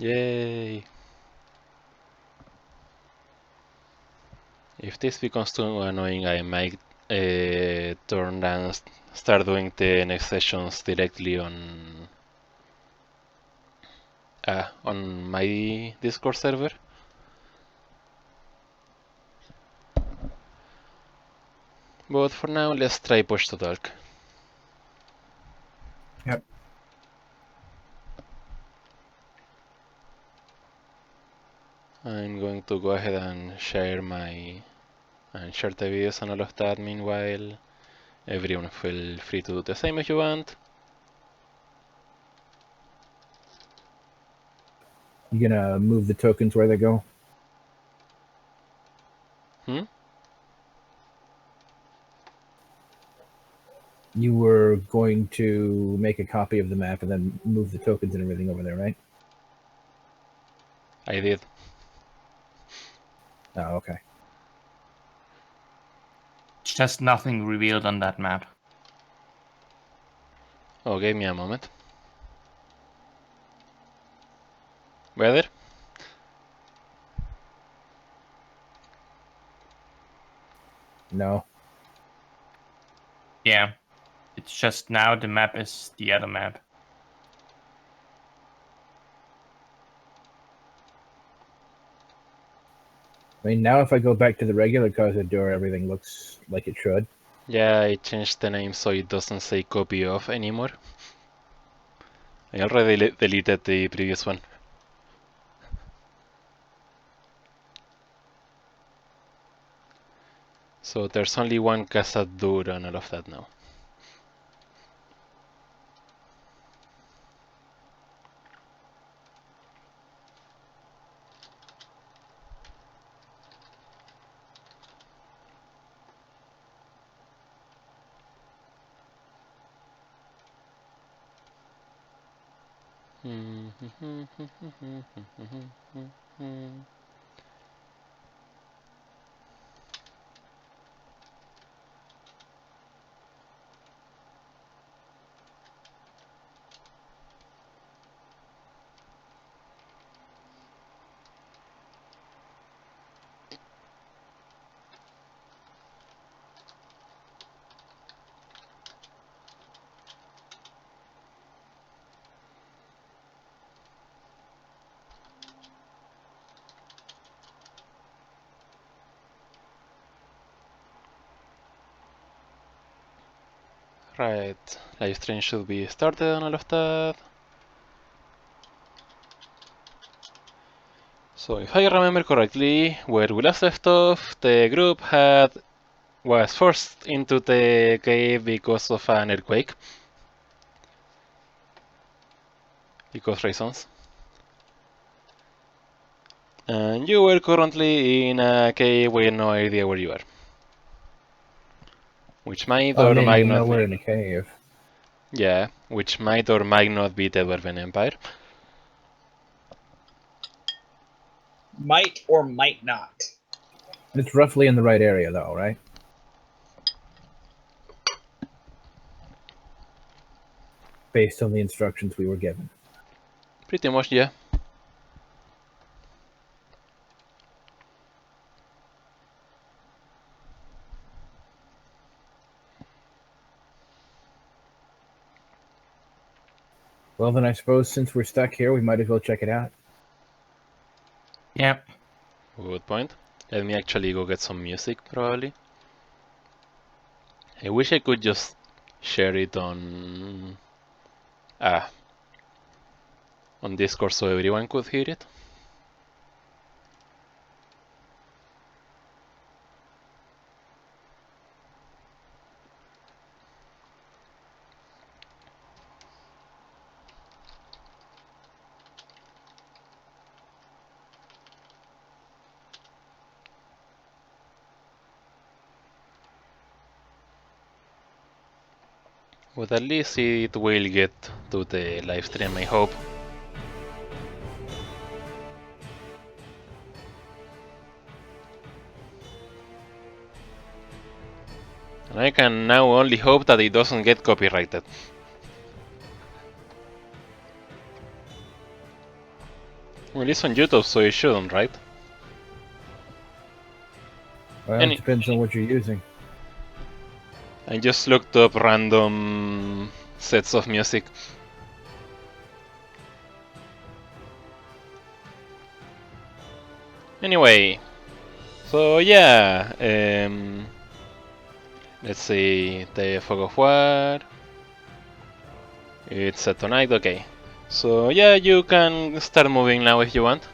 Yay! If this becomes too annoying, I might turn and start doing the next sessions directly on my Discord server. But for now, let's try push to talk. Yep. I'm going to go ahead and share the videos and all of that. Meanwhile, everyone feel free to do the same if you want. You gonna move the tokens where they go? You were going to make a copy of the map and then move the tokens and everything over there, right? I did. Oh, okay. Just nothing revealed on that map. Oh, give me a moment. Weather? No. Yeah. It's just now the map is the other map. I mean, now if I go back to the regular Cazador, everything looks like it should. Yeah, I changed the name so it doesn't say copy of anymore. I already deleted the previous one. So there's only one Cazador and all of that now. Right, live stream should be started and all of that. So if I remember correctly, where we last left off, the group was forced into the cave because of an earthquake. Because reasons. And you were currently in a cave with no idea where you are. Which might or might not nowhere be. in a cave. Yeah, which might or might not be the Dwarven Empire. Might or might not. It's roughly in the right area, though, right? Based on the instructions we were given. Pretty much, yeah. Well, then I suppose since we're stuck here, we might as well check it out. Yep. Good point. Let me actually go get some music, probably. I wish I could just share it on Discord so everyone could hear it. But at least it will get to the live stream, I hope. And I can now only hope that it doesn't get copyrighted. Well, it's on YouTube, so you shouldn't, right? Well, Any- it depends on what you're using. I just looked up random sets of music. Anyway, so yeah, let's see, the Fog of War. It's set tonight, okay. So yeah, you can start moving now if you want.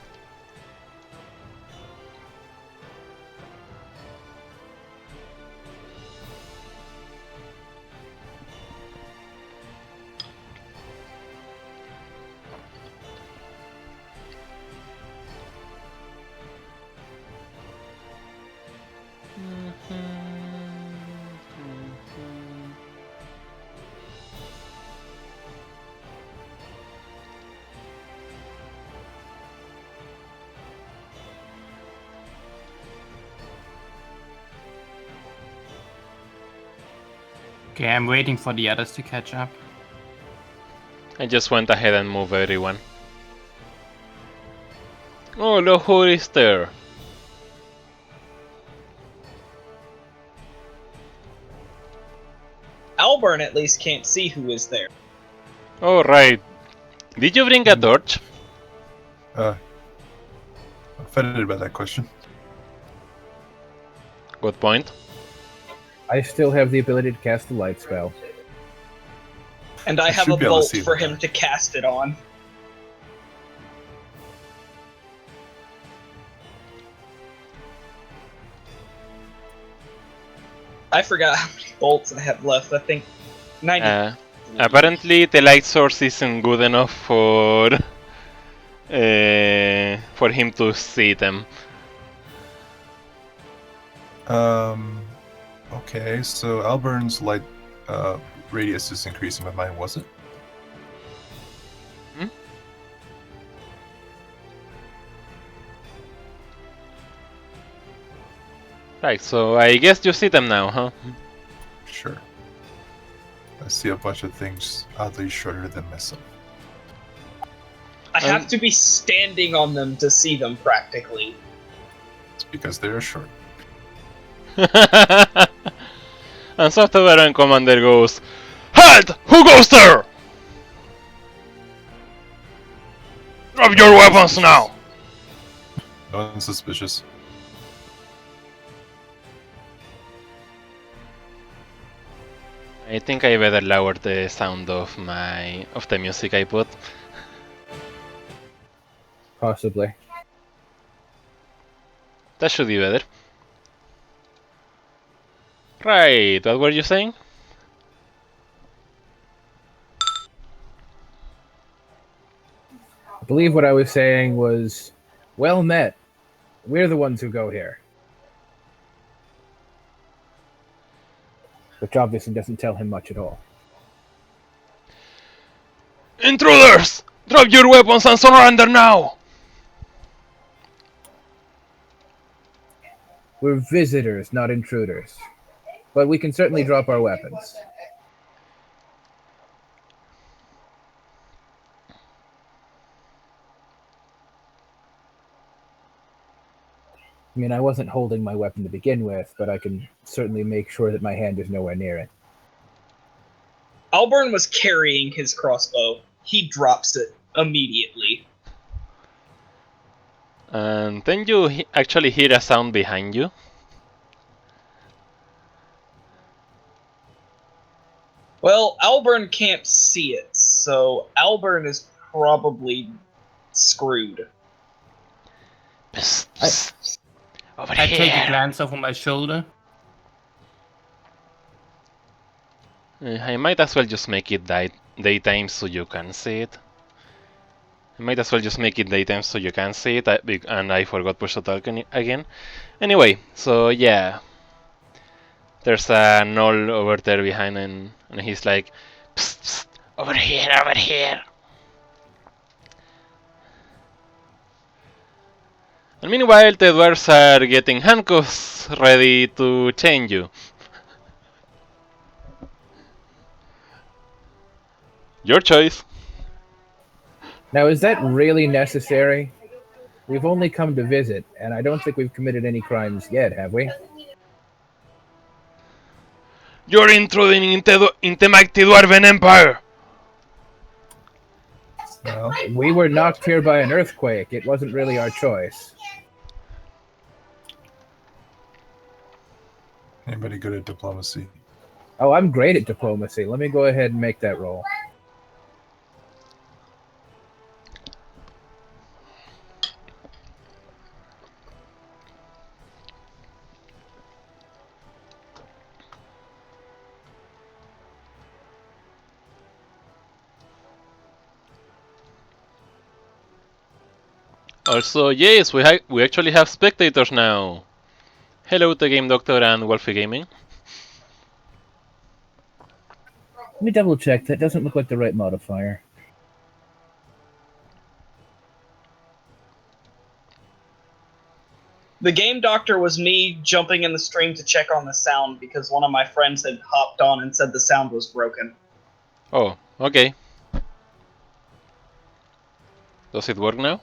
Okay, I'm waiting for the others to catch up. I just went ahead and moved everyone. Oh, look who is there! Alburn at least can't see who is there. Oh right. Did you bring a torch? Offended by that question. Good point. I still have the ability to cast the light spell. And I have should a be able to bolt see for that. him to cast it on. I forgot how many bolts I have left. I think 90. Apparently the light source isn't good enough for him to see them. Okay, so Alburn's light radius is increasing, but mine wasn't. Right, so I guess you see them now, huh? Sure. I see a bunch of things oddly shorter than myself. I have to be standing on them to see them practically. It's because they're short. And Software Baron Commander goes, HALT! Who goes there? Drop your weapons now! No one's suspicious. I think I better lower the sound of the music I put. Possibly. That should be better. Right, what were you saying? I believe what I was saying was, well met. We're the ones who go here. Which obviously doesn't tell him much at all. Intruders! Drop your weapons and surrender now! We're visitors, not intruders. But we can certainly drop our weapons. I mean, I wasn't holding my weapon to begin with, but I can certainly make sure that my hand is nowhere near it. Alburn was carrying his crossbow. He drops it immediately. And then you actually hear a sound behind you. Well, Alburn can't see it, so Alburn is probably screwed. Psst, psst. Over I take a here! glance over my shoulder. I might as well just make it daytime so you can see it. I might as well just make it daytime so you can see it, and I forgot push to talk again. Anyway, so yeah. There's a knoll over there behind and he's like, psst, psst, over here, over here. And meanwhile, the dwarves are getting handcuffs ready to chain you. Your choice. Now, is that really necessary? We've only come to visit, and I don't think we've committed any crimes yet, have we? You're intruding into mighty Dwarven Empire! Well, We were knocked here by an earthquake. It wasn't really our choice. anybody good at diplomacy? Oh, I'm great at diplomacy. Let me go ahead and make that roll. Also, yes, we actually have spectators now. Hello, The Game Doctor and Wolfie Gaming. Let me double check. That doesn't look like the right modifier. The game doctor was me jumping in the stream to check on the sound because one of my friends had hopped on and said the sound was broken. Oh, okay. Does it work now?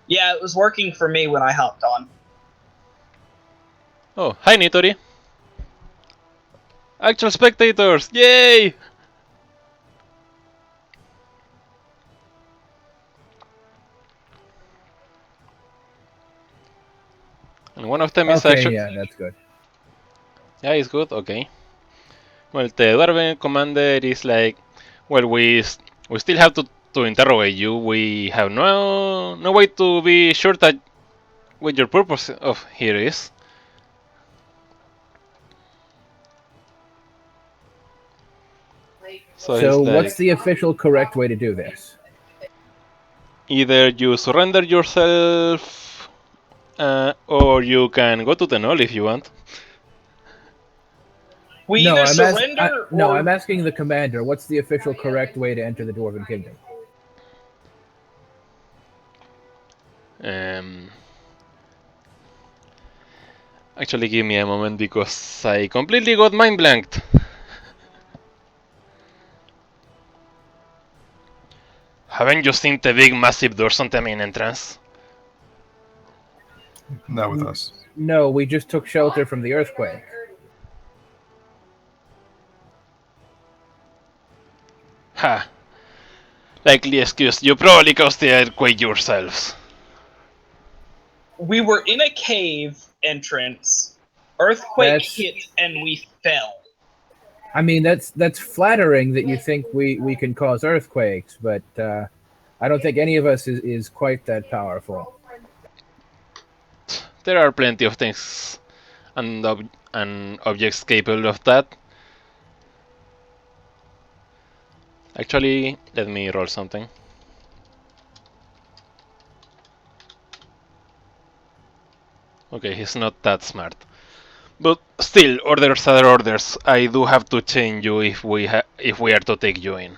Yeah, it was working for me when I hopped on. Oh, hi Nitori. Actual spectators! Yay! And one of them is Okay, actually... yeah, that's good. Yeah, it's good, okay. Well, the Dwarven commander is like... Well, we still have to interrogate you. We have no way to be sure that what your purpose of here is. So So, it's like... what's the official correct way to do this? Either you surrender yourself... or you can go to the null if you want. We No, either I'm surrender no, or... I'm asking the commander. What's the official correct way to enter the Dwarven Kingdom? Actually, give me a moment because I completely got mind blanked. Haven't you seen the big massive doors on the main entrance? Not with us. No, we just took shelter from the earthquake. Ha! Likely excuse, you probably caused the earthquake yourselves. We were in a cave entrance. Earthquake hit and we fell. I mean, that's flattering that you think we can cause earthquakes, but I don't think any of us is quite that powerful. There are plenty of things and objects capable of that. Actually, let me roll something. Okay, he's not that smart. But still, orders are orders. I do have to change you if we are to take you in.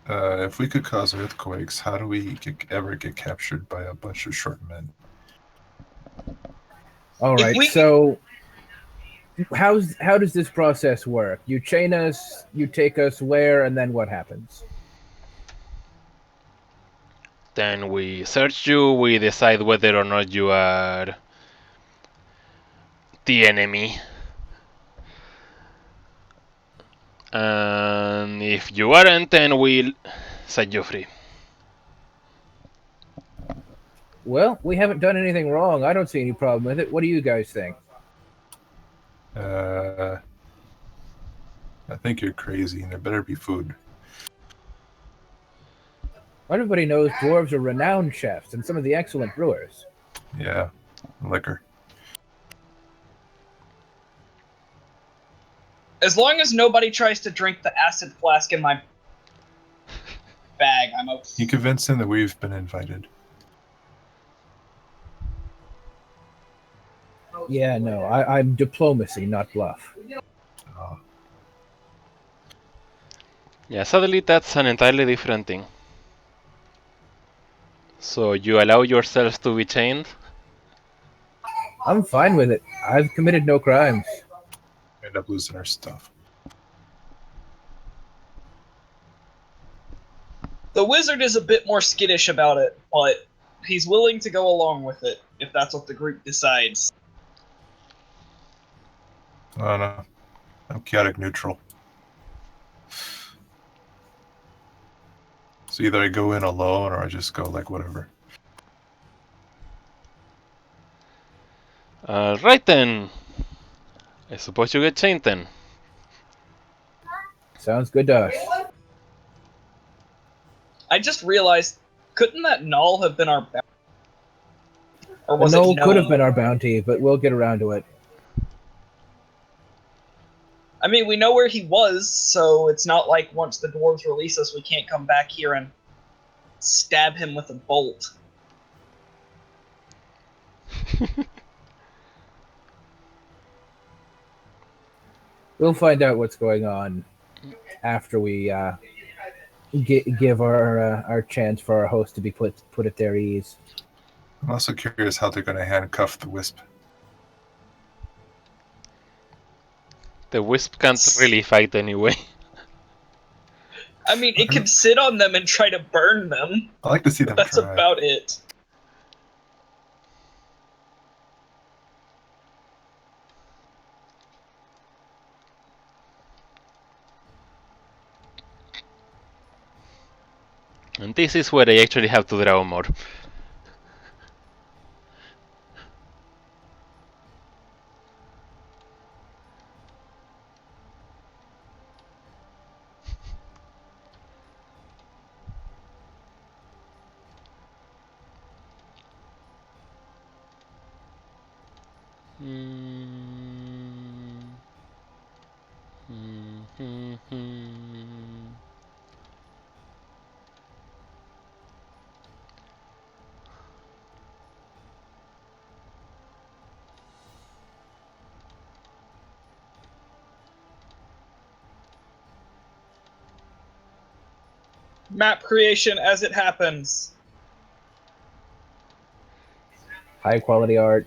If we could cause earthquakes, how do we ever get captured by a bunch of short men? All right, so how does this process work? You chain us, you take us where, and then what happens? Then we search you, we decide whether or not you are the enemy. And if you aren't, then we'll set you free. Well, we haven't done anything wrong. I don't see any problem with it. What do you guys think? I think you're crazy, and there better be food. Everybody knows dwarves are renowned chefs and some of the excellent brewers. Yeah, liquor. As long as nobody tries to drink the acid flask in my bag, I'm okay. You convince him that we've been invited. Yeah, no, I'm diplomacy, not bluff. Oh. Yeah, sadly that's an entirely different thing. So you allow yourselves to be chained? I'm fine with it. I've committed no crimes. End up losing our stuff. The wizard is a bit more skittish about it, but He's willing to go along with it if that's what the group decides. I don't know. I'm chaotic neutral. So either I go in alone or I just go like whatever. Right then. I suppose you get chained then. Sounds good to us. I just realized, couldn't that null have been our bounty? Or The was null it could have gnome? been our bounty, but we'll get around to it. I mean, we know where he was, so it's not like once the dwarves release us, we can't come back here and stab him with a bolt. We'll find out what's going on after we give our chance for our host to be put at their ease. I'm also curious how they're going to handcuff the wisp. The wisp can't really fight anyway. I mean, it could sit on them and try to burn them, I like to see but them that's try. about it. And this is where I actually have to draw more. Map creation as it happens. High quality art.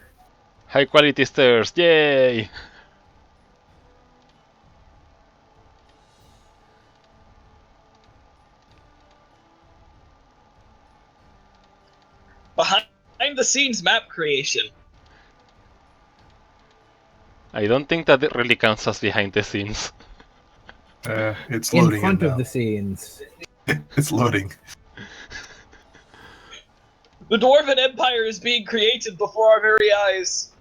High quality stairs, yay! Behind the scenes map creation. I don't think that it really counts as behind the scenes. It's In loading front in of now. the scenes. It's loading. The Dwarven Empire is being created before our very eyes.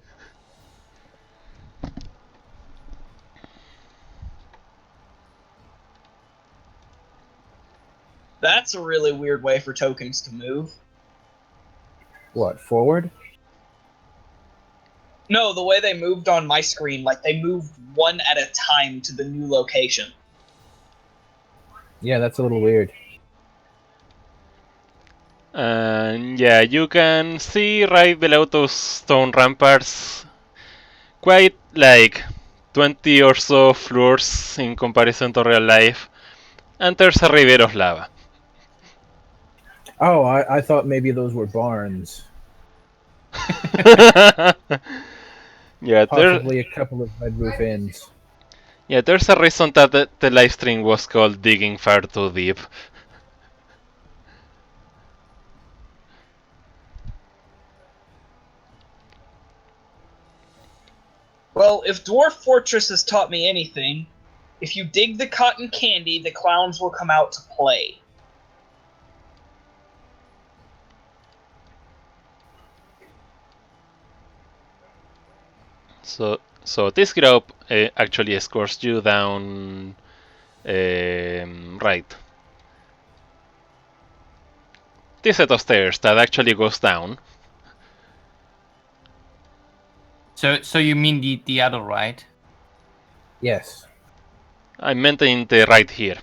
That's a really weird way for tokens to move. What, forward? No, the way they moved on my screen, like they moved one at a time to the new location. Yeah, that's a little weird. And yeah, you can see right below those stone ramparts quite like 20 or so floors in comparison to real life. And there's a river of lava. Oh, I thought maybe those were barns. Yeah, Possibly a couple of red roof inns. there's a reason that the live stream was called Digging Far Too Deep. Well, if Dwarf Fortress has taught me anything, if you dig the cotton candy, the clowns will come out to play. So this group actually escorts you down right. This set of stairs that actually goes down. So you mean the other right? Yes. I meant in the right here.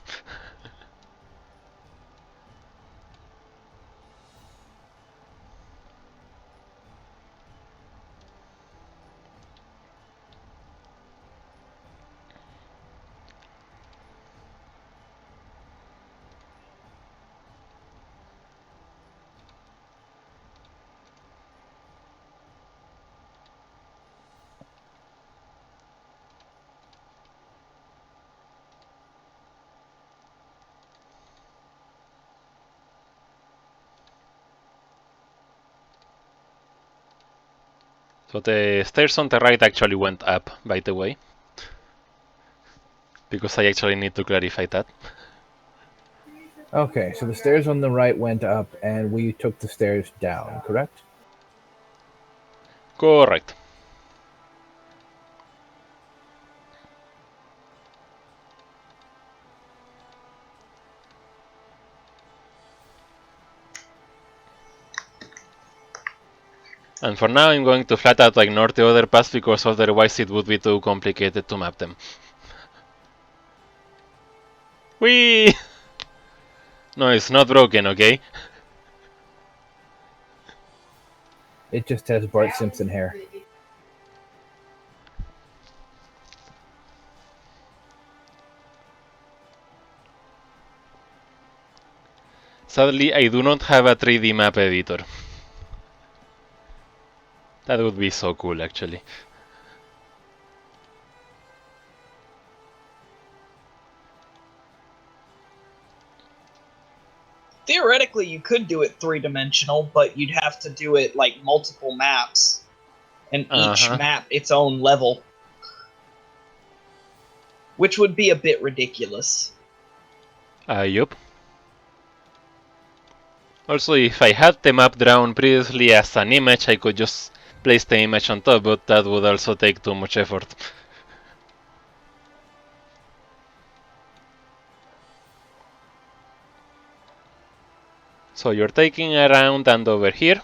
So the stairs on the right actually went up, by the way. Because I actually need to clarify that. Okay, so the stairs on the right went up, and we took the stairs down, correct? Correct. And for now I'm going to flat out ignore the other paths because otherwise it would be too complicated to map them. Whee! No, it's not broken, okay? It just has Bart Simpson hair. Sadly, I do not have a 3D map editor. That would be so cool, actually. Theoretically, you could do it 3-dimensional, but you'd have to do it like multiple maps, and each map its own level, which would be a bit ridiculous. Yup. Also, if I had the map drawn previously as an image, I could just place the image on top, but that would also take too much effort. So you're taking around and over here,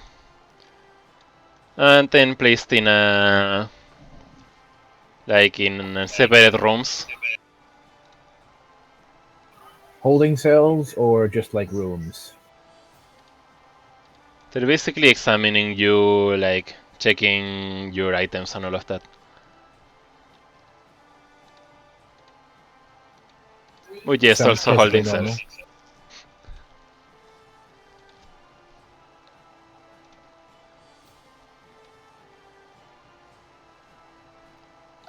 and then placed in a... like in separate rooms. Holding cells or just like rooms? They're basically examining you, like checking your items and all of that. But yes, Sounds also holding perfectly normal. cells.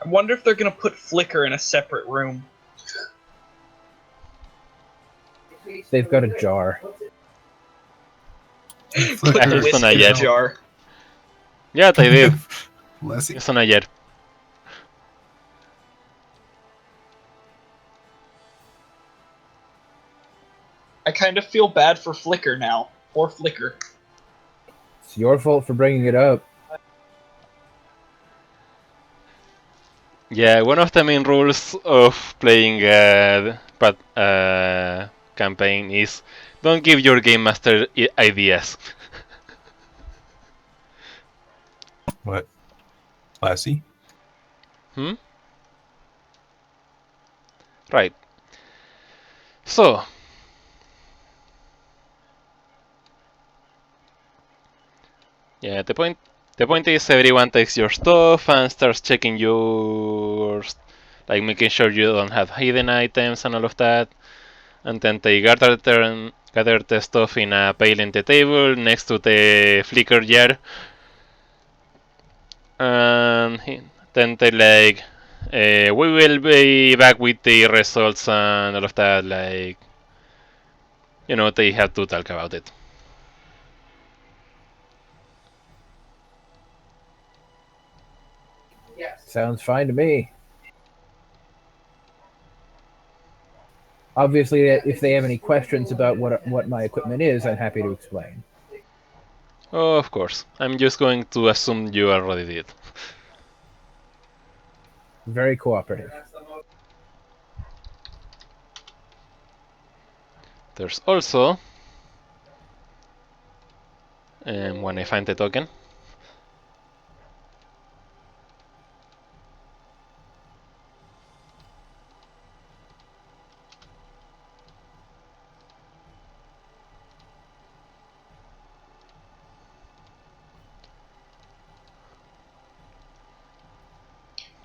I wonder if they're gonna put Flicker in a separate room. They've got a jar. Put It's the whisk on a in a jar. jar. Yeah, they did. Lassie. It's on ayer. I kind of feel bad for Flicker now. Poor Flicker. It's your fault for bringing it up. Yeah, one of the main rules of playing campaign is don't give your game master ideas. What? Lassie? Hmm? Right. So, yeah, the point is everyone takes your stuff and starts checking yours, like making sure you don't have hidden items and all of that. And then they gather the stuff in a pile in the table next to the flicker jar. And then they like, we will be back with the results and all of that. Like, they have to talk about it. Sounds fine to me. Obviously, if they have any questions about what my equipment is, I'm happy to explain. Oh, of course. I'm just going to assume you already did. Very cooperative. There's also, when I find the token,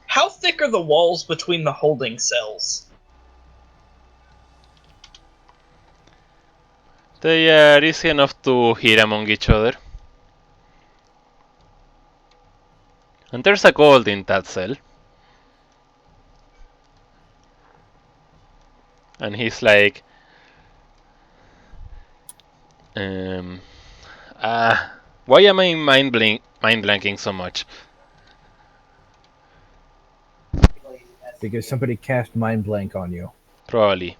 How thick are the walls between the holding cells? they are easy enough to hit among each other. And there's a gold in that cell. And he's like, why am I mind blanking so much? because somebody cast Mind Blank on you. Probably.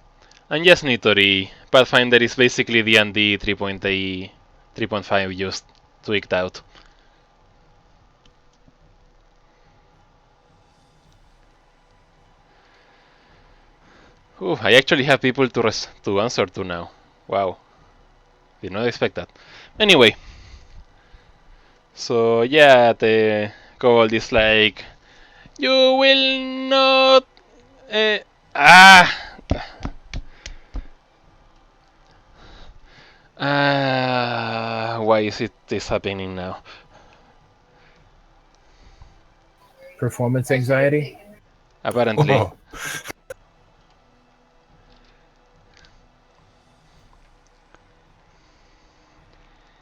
And yes, Nitori, Pathfinder is basically D&D 3.5 just tweaked out. Ooh, I actually have people to answer to now. Wow. Did not expect that. Anyway. So yeah, the gold is like, you will not... Uh, ah! Why is this happening now? Performance anxiety? Apparently. Oh,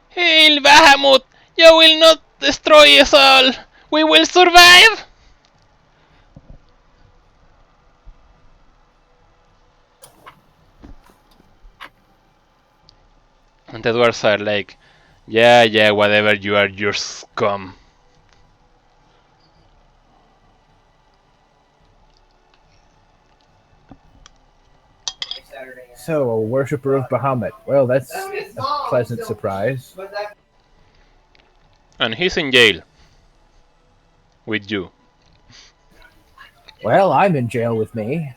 Hail Bahamut! You will not destroy us all! We will survive! And the dwarves are like, yeah, whatever, you are your scum. So, a worshipper of Bahamut. Well, that's a pleasant surprise. And he's in jail. With you. Well, I'm in jail with me.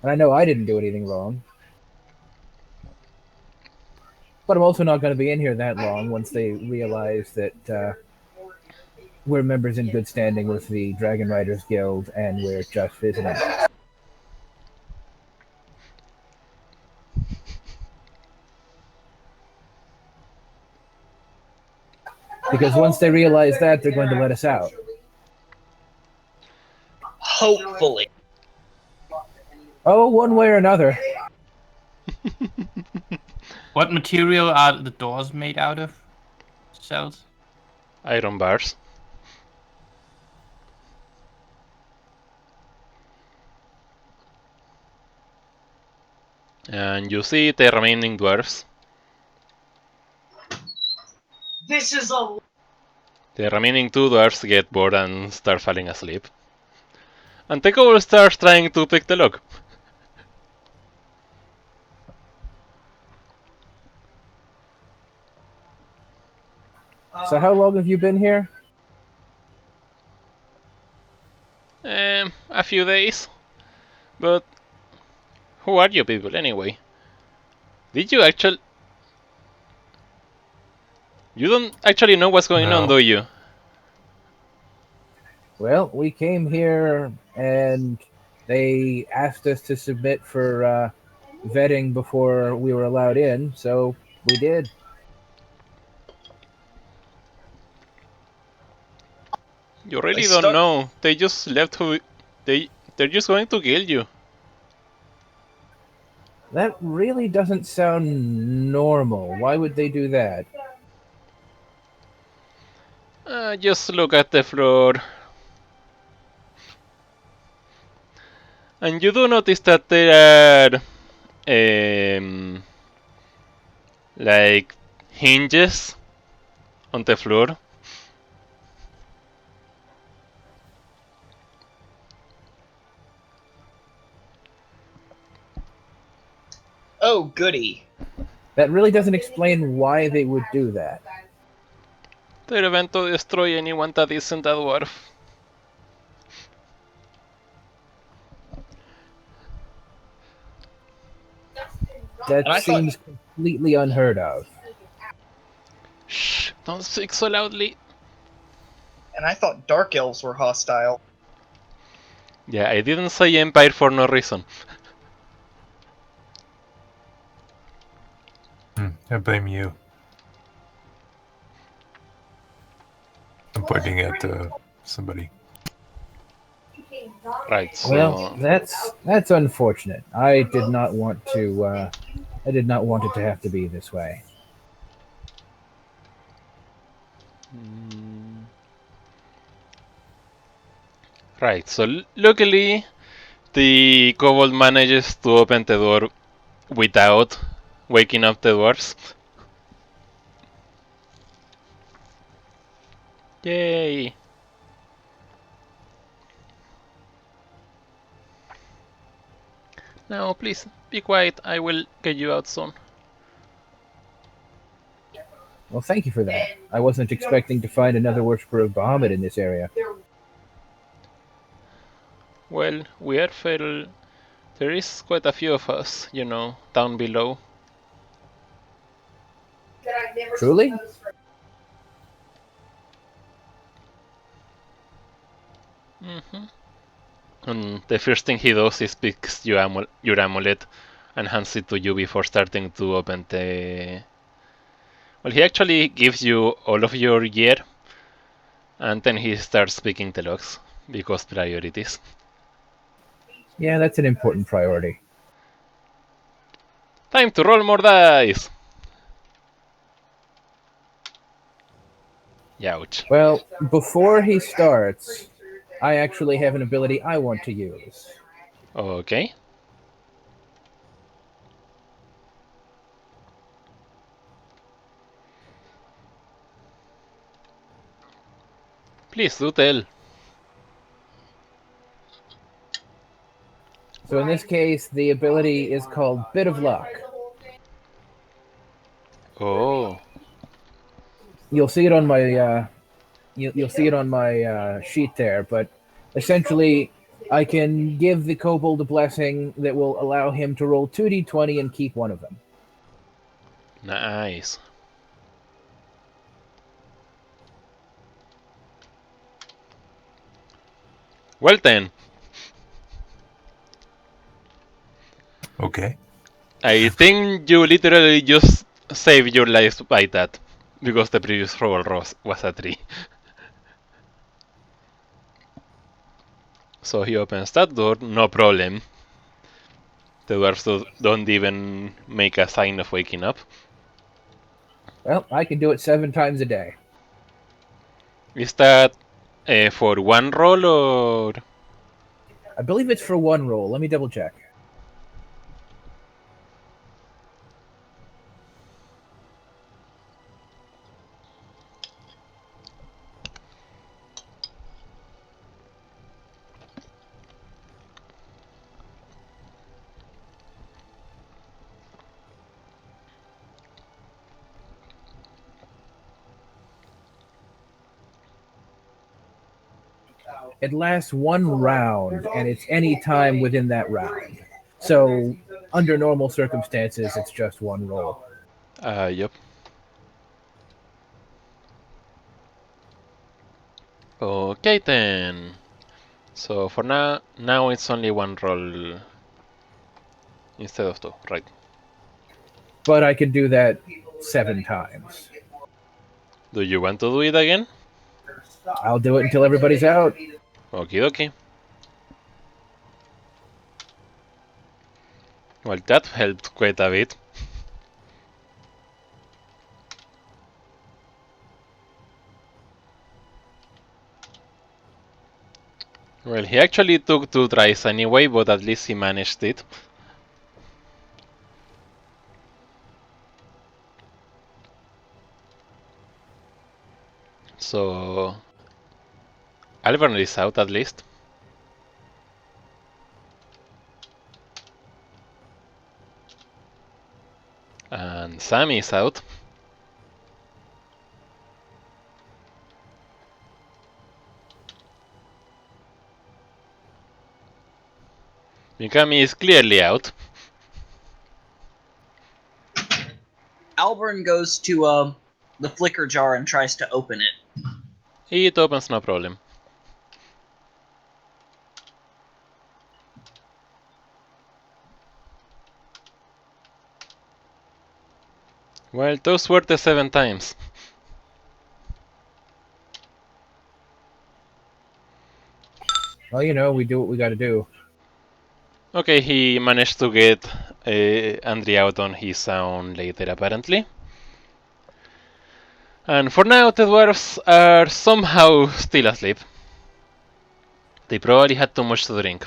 And I know I didn't do anything wrong. But I'm also not going to be in here that long once they realize that we're members in good standing with the Dragon Riders Guild and we're just visiting. Because once they realize that, they're going to let us out. Hopefully. Oh, one way or another. What material are the doors made out of? Cells? Iron bars. And you see the remaining dwarves. This is a... The remaining two dwarves get bored and start falling asleep. And the goblin starts trying to pick the lock. So how long have you been here? A few days. But who are you people anyway? Did you actually... You don't actually know what's going on, no. do you? Well, we came here and they asked us to submit for vetting before we were allowed in, so we did. You really I don't stuck- know. They just left who... They're just going to kill you. That really doesn't sound normal. Why would they do that? Just look at the floor. And you do notice that there are... like hinges on the floor. Oh, goody. That really doesn't explain why they would do that. They're meant to destroy anyone that isn't a dwarf. That And I thought- seems completely unheard of. Shh, don't speak so loudly. And I thought dark elves were hostile. Yeah, I didn't say Empire for no reason. I blame you. I'm pointing at somebody. Right, so... Well, that's unfortunate. I did not want to. I did not want it to have to be this way. Right, so luckily the kobold manages to open the door without waking up the dwarves. Yay! Now, please, be quiet. I will get you out soon. Well, thank you for that. I wasn't expecting to find another worshiper of Bahamut in this area. Well, we are fair. There is quite a few of us, you know, down below. Truly? And the first thing he does is picks your amulet and hands it to you before starting to open the... Well, he actually gives you all of your gear, and then he starts picking the locks, because priorities. Yeah, that's an important priority. Time to roll more dice! Ouch. Well, before he starts, I actually have an ability I want to use. Okay. Please do tell. So in this case, the ability is called Bit of Luck. Oh. You'll see it on my you'll see it on my sheet there, but essentially, I can give the kobold a blessing that will allow him to roll 2d20 and keep one of them. Nice. Well then, Okay. I think you literally just saved your life by that, because the previous roll was a 3. So he opens that door, no problem. The dwarves don't even make a sign of waking up. Well, I can do it 7 times a day. Is that for one roll or... I believe it's for one roll. Let me double check. It lasts 1 round, and it's any time within that round. So, under normal circumstances, it's just 1 roll. Yep. Okay then. So for now it's only 1 roll instead of 2, right? But I can do that 7 times. Do you want to do it again? I'll do it until everybody's out. Okie dokie. Well, that helped quite a bit. Well, he actually took 2 tries anyway, but at least he managed it. So... Alvern is out at least. And Sam is out. Mikami is clearly out. Alburn goes to the flicker jar and tries to open it. It opens no problem. Well, those were the 7 times. Well, you know, we do what we gotta do. Okay, he managed to get Andrea out on his own later, apparently. And for now, the dwarves are somehow still asleep. They probably had too much to drink.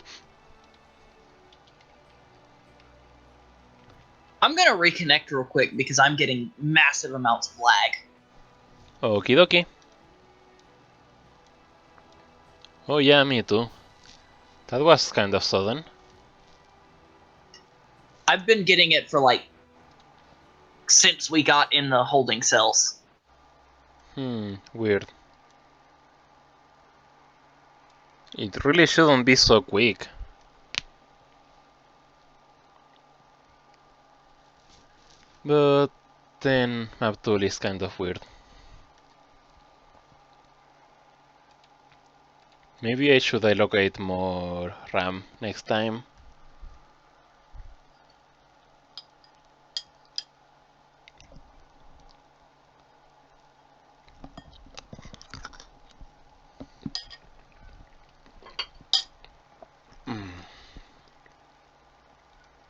I'm gonna reconnect real quick because I'm getting massive amounts of lag. Okie dokie. Oh yeah, me too. That was kind of sudden. I've been getting it for like since we got in the holding cells. Weird. It really shouldn't be so quick. But then map tool is kind of weird. Maybe I should allocate more RAM next time.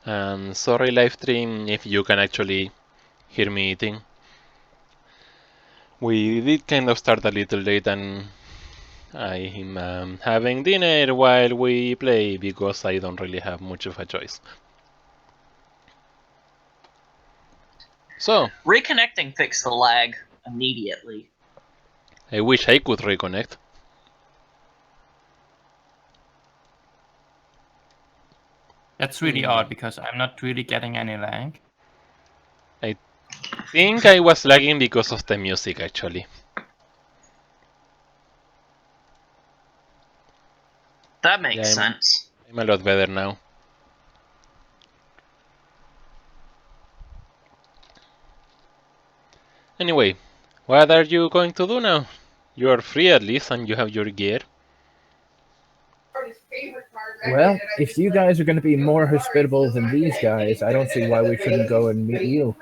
And sorry live stream if you can actually hear me eating. We did kind of start a little late and I'm having dinner while we play because I don't really have much of a choice. So, Reconnecting fixed the lag immediately. I wish I could reconnect. That's really odd because I'm not really getting any lag. I think I was lagging because of the music actually. That makes Yeah, sense. I'm a lot better now. Anyway, what are you going to do now? You are free at least and you have your gear. Well, if you guys are going to be more hospitable than these guys, I don't see why we shouldn't go and meet you.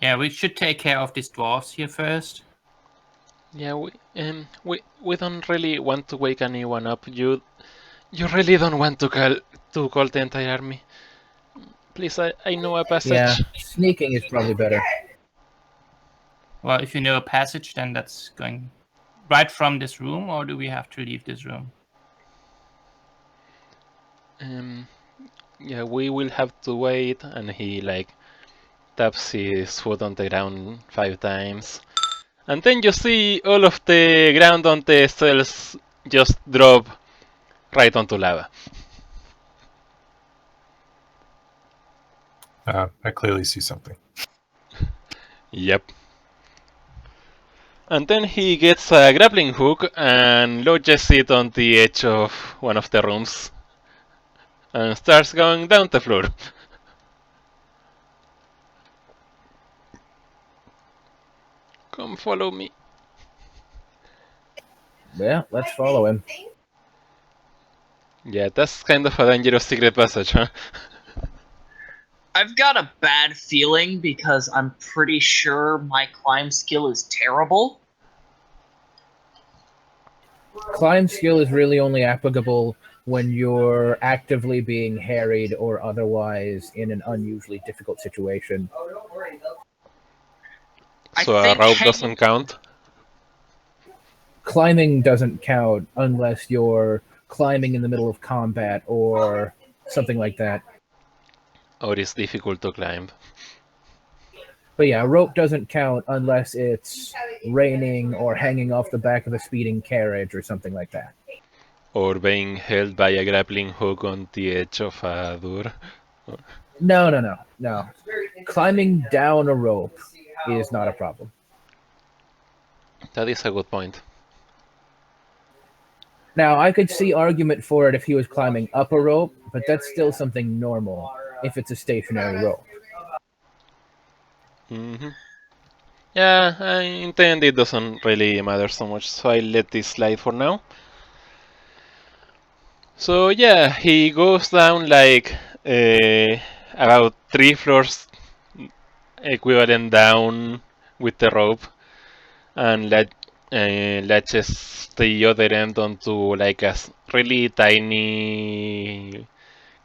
Yeah, we should take care of these dwarves here first. Yeah, we don't really want to wake anyone up. You really don't want to call the entire army. Please, I know a passage. Yeah, sneaking is probably better. Well, if you know a passage, then that's going right from this room, or do we have to leave this room? Yeah, we will have to wait, and he like taps his foot on the ground 5 times. And then you see all of the ground on the cells just drop right onto lava. I clearly see something. Yep. And then he gets a grappling hook and lodges it on the edge of one of the rooms and starts going down the floor. Come follow me. Yeah, let's follow him. Yeah, that's kind of a dangerous secret passage, huh? I've got a bad feeling because I'm pretty sure my climb skill is terrible. Climb skill is really only applicable when you're actively being harried or otherwise in an unusually difficult situation. So a rope doesn't count? Climbing doesn't count unless you're climbing in the middle of combat or something like that. Or it's difficult to climb? But yeah, rope doesn't count unless it's raining or hanging off the back of a speeding carriage or something like that. Or being held by a grappling hook on the edge of a door? No. Climbing down a rope is not a problem. That is a good point. Now, I could see argument for it if he was climbing up a rope, but that's still something normal if it's a stationary rope. Yeah, in the end it doesn't really matter so much, so I'll let this slide for now. So yeah, he goes down like about 3 floors equivalent down with the rope and latches the other end onto like a really tiny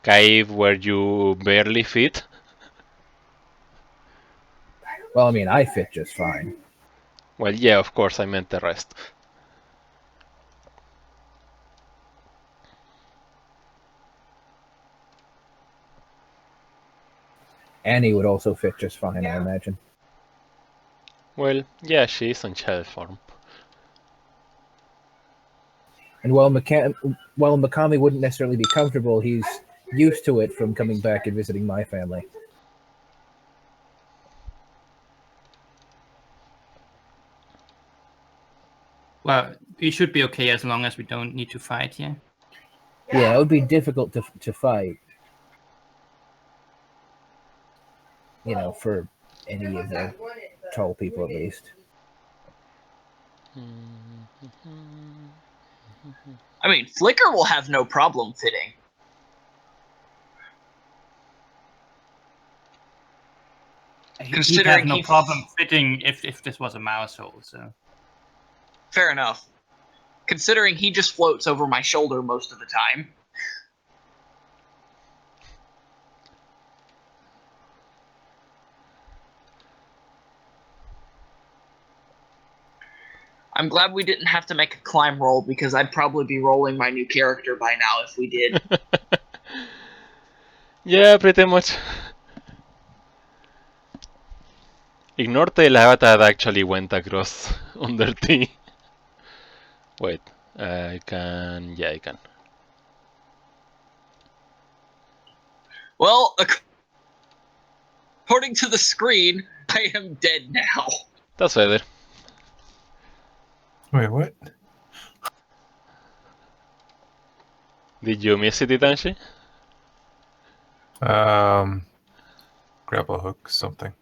cave where you barely fit. Well, I mean, I fit just fine. Well, yeah, of course, I meant the rest. Annie would also fit just fine, I imagine. Well, yeah, she is on child form. And while Makami wouldn't necessarily be comfortable, he's used to it from coming back and visiting my family. Well, we should be okay as long as we don't need to fight here. Yeah, it would be difficult to fight. You know, for any of the tall people at least. I mean, Flicker will have no problem fitting. He'd Considering have no he- problem fitting if this was a mouse hole, so... Fair enough. Considering he just floats over my shoulder most of the time. I'm glad we didn't have to make a climb roll, because I'd probably be rolling my new character by now if we did. Yeah, pretty much. Ignore the avatar actually went across under T. Wait, I can... Yeah, I can. Well, according to the screen, I am dead now. That's better. Wait, what? Did you miss it, Itanshi? Grapple hook, something.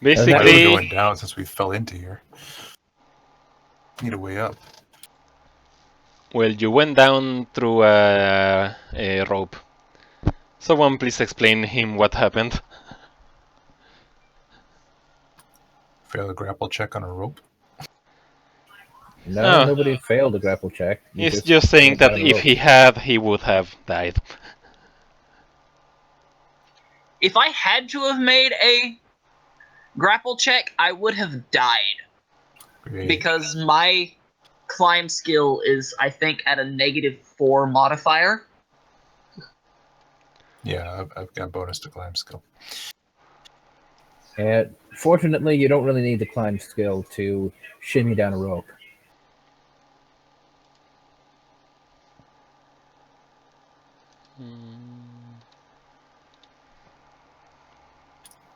that I Basically, was going down since we fell into here. Need a way up. well, you went down through a rope. Someone please explain him what happened. Fail a grapple check on a rope. No, Oh. nobody failed a grapple check. You He's just saying went that down a if rope. he had, he would have died. If I had to have made a grapple check, I would have died. Great. Because my climb skill is, I think, at a -4 modifier. Yeah, I've got bonus to climb skill. And fortunately, you don't really need the climb skill to shimmy down a rope.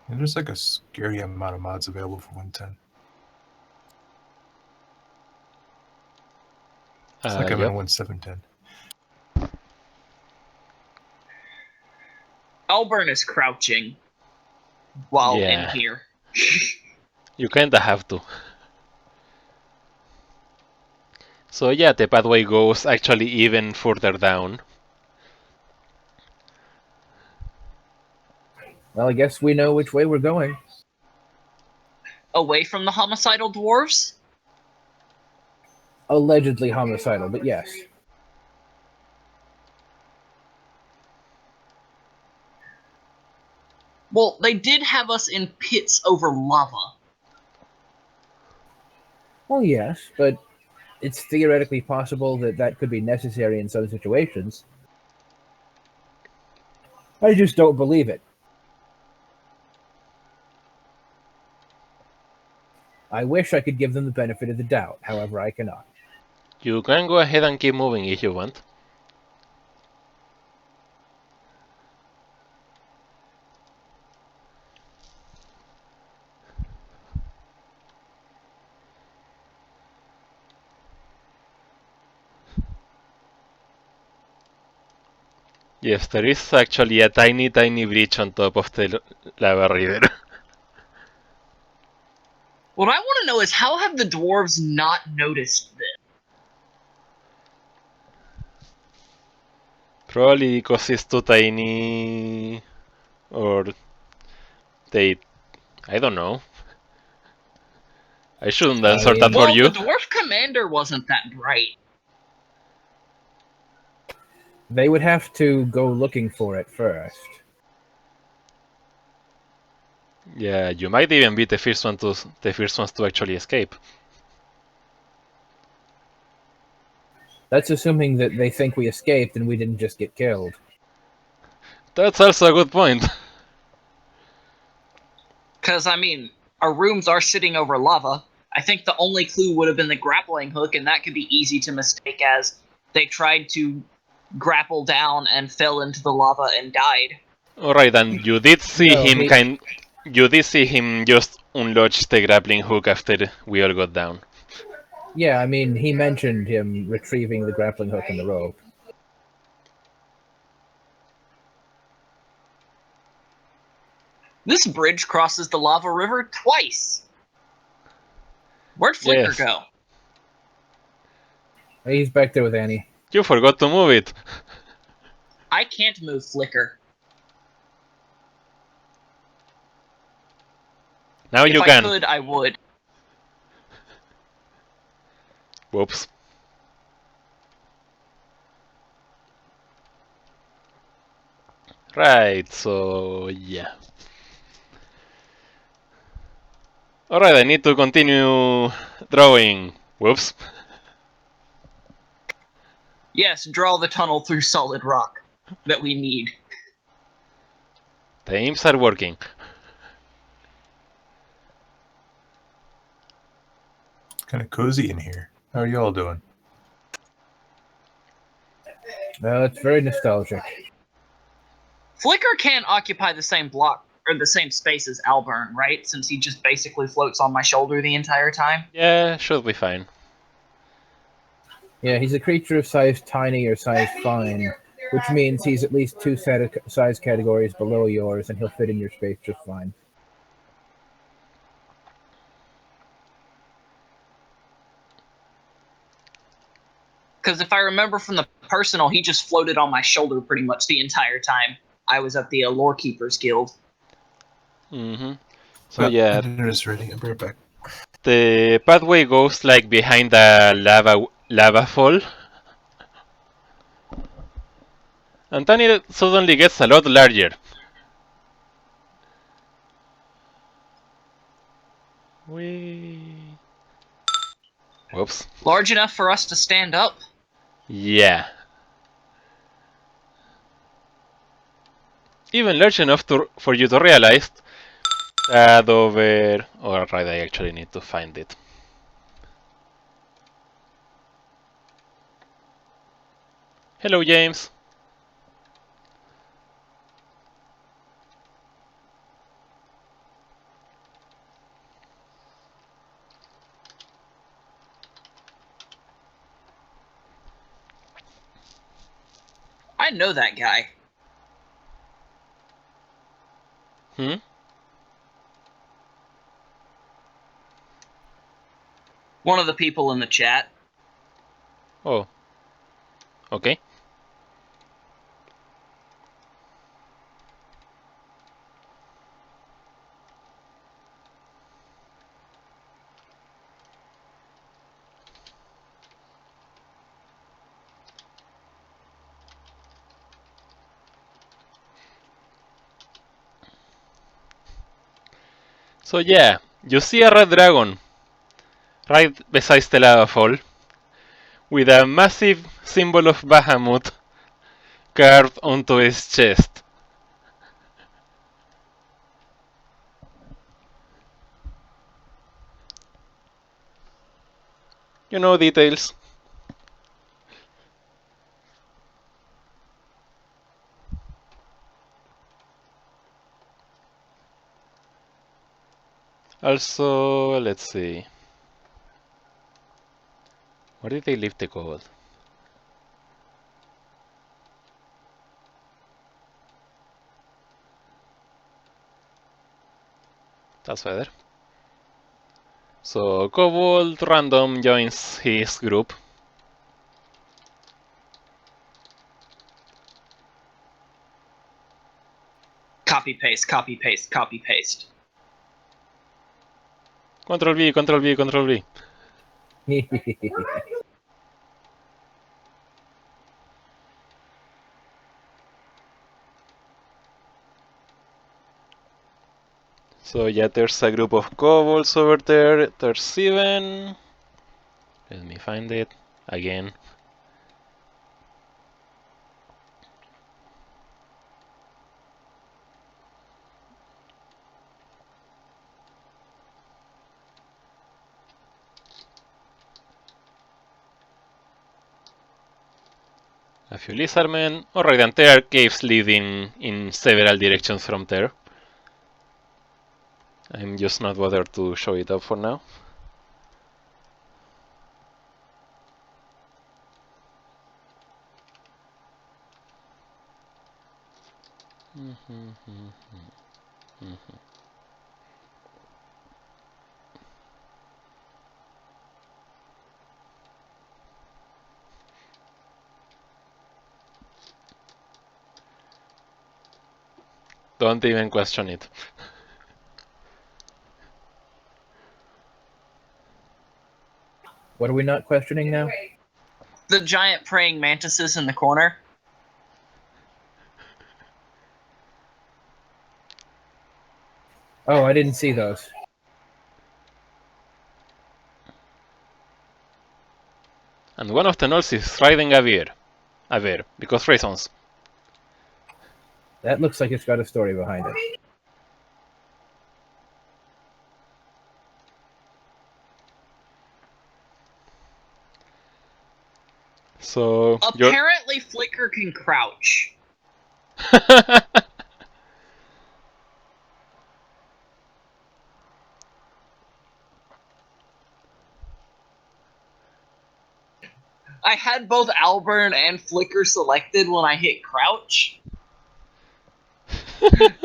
And there's like a scary amount of mods available for 110. It's like I'm Yep. in 1710. Alburn is crouching while Yeah. in here. You kinda have to. So yeah, the pathway goes actually even further down. Well, I guess we know which way we're going. Away from the homicidal dwarves? Allegedly homicidal, but yes. Well, they did have us in pits over lava. Well, yes, but it's theoretically possible that that could be necessary in some situations. I just don't believe it. I wish I could give them the benefit of the doubt, however, I cannot. You can go ahead and keep moving if you want. Yes, there is actually a tiny bridge on top of the lava river. What I want to know is, how have the dwarves not noticed this? Probably because it's too tiny, or they... I don't know. I shouldn't answer that for Well, you. the dwarf commander wasn't that bright. They would have to go looking for it first. Yeah, you might even be the first ones to actually escape. That's assuming that they think we escaped and we didn't just get killed. That's also a good point. Because, I mean, our rooms are sitting over lava. I think the only clue would have been the grappling hook, and that could be easy to mistake as they tried to grapple down and fell into the lava and died. Alright, and you did see No, him you did see him just unload the grappling hook after we all got down. Yeah, I mean, he mentioned him retrieving the grappling hook and the rope. This bridge crosses the lava river twice. Where'd Flicker Yes. go? He's back there with Annie. You forgot to move it. I can't move Flicker. Now If you I can. could, I would. Whoops. Right, so yeah. Alright, I need to continue drawing. Whoops. Yes, draw the tunnel through solid rock that we need. The aims are working. It's kind of cozy in here. How are you all doing? Well, it's very nostalgic. Flicker can't occupy the same block or the same space as Alburn, right? Since he just basically floats on my shoulder the entire time. Yeah, should be fine. Yeah, he's a creature of size tiny or size fine, which means he's at least two size categories below yours, and he'll fit in your space just fine. Because if I remember from the personal, he just floated on my shoulder pretty much the entire time I was at the Lore Keepers Guild. Mm-hmm. So yeah, Dinner is ready. I'll be right back. the pathway goes like behind the lava fall. And then it suddenly gets a lot larger. Whoops. Large enough for us to stand up? Yeah. Even large enough for you to realize that over... Alright, I actually need to find it. Hello, James. I know that guy. Hmm? One of the people in the chat. Oh. Okay. So yeah, you see a red dragon right beside the lava fall with a massive symbol of Bahamut carved onto its chest. You know details. Also, let's see. Where did they leave the gold? That's better. So, Kobold random joins his group. Copy paste, copy paste, copy paste. Control V, Control V, Control V. So yeah, there's a group of kobolds over there. There's 7. Let me find it again. a few lizardmen. Alright, and there are caves leading in several directions from there. I'm just not bothered to show it up for now. Don't even question it. What are we not questioning now? The giant praying mantises in the corner. Oh, I didn't see those. And one of the gnolls is riding a bear. A bear, because reasons. That looks like it's got a story behind it. So Apparently, Flicker can crouch. I had both Alburn and Flicker selected when I hit crouch.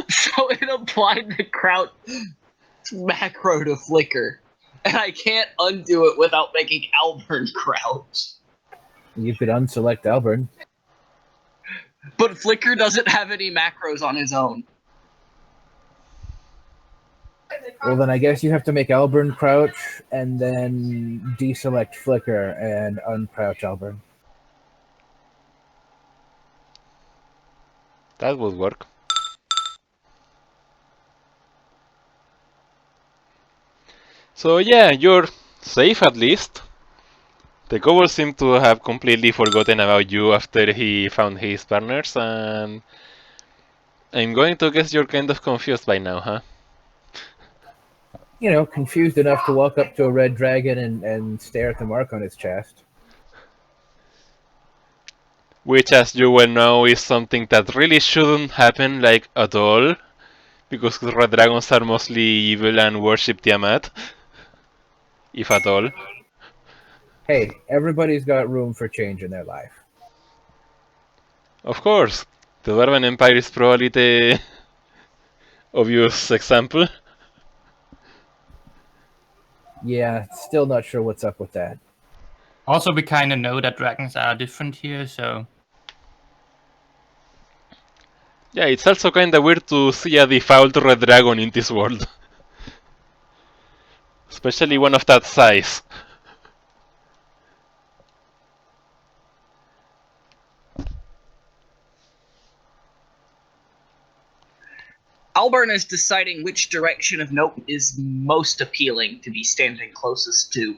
So it applied the crouch macro to Flicker. And I can't undo it without making Alburn crouch. You could unselect Alburn. But Flicker doesn't have any macros on his own. Well, then I guess you have to make Alburn crouch and then deselect Flicker and uncrouch Alburn. That would work. So yeah, you're safe at least. The kobolds seem to have completely forgotten about you after he found his partners, and I'm going to guess you're kind of confused by now, huh? You know, confused enough to walk up to a red dragon and stare at the mark on its chest. Which, as you well know, is something that really shouldn't happen, like, at all. Because red dragons are mostly evil and worship Tiamat. If at all. Hey, everybody's got room for change in their life. Of course. The Dwarven Empire is probably the obvious example. Yeah, still not sure what's up with that. Also, we kind of know that dragons are different here, so Yeah, it's also kinda weird to see a default red dragon in this world. Especially one of that size. Alburn is deciding which direction of note is most appealing to be standing closest to.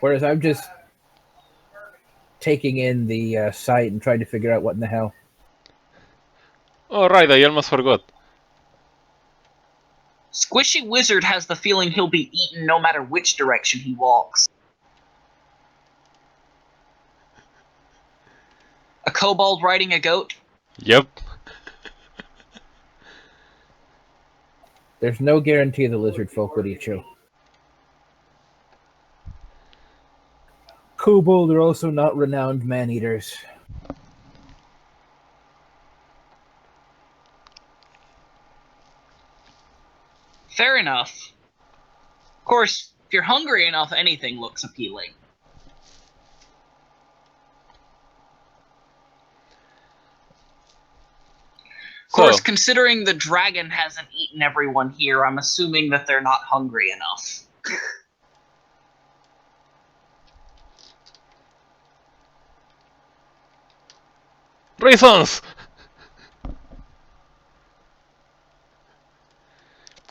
Whereas I'm just taking in the sight and trying to figure out what in the hell. Oh right, I almost forgot. Squishy Wizard has the feeling he'll be eaten no matter which direction he walks. A kobold riding a goat? Yep. There's no guarantee the lizard folk would eat you. Kobold are also not renowned man-eaters. Fair enough. Of course, if you're hungry enough, anything looks appealing. Of course, considering the dragon hasn't eaten everyone here, I'm assuming that they're not hungry enough. Reasons!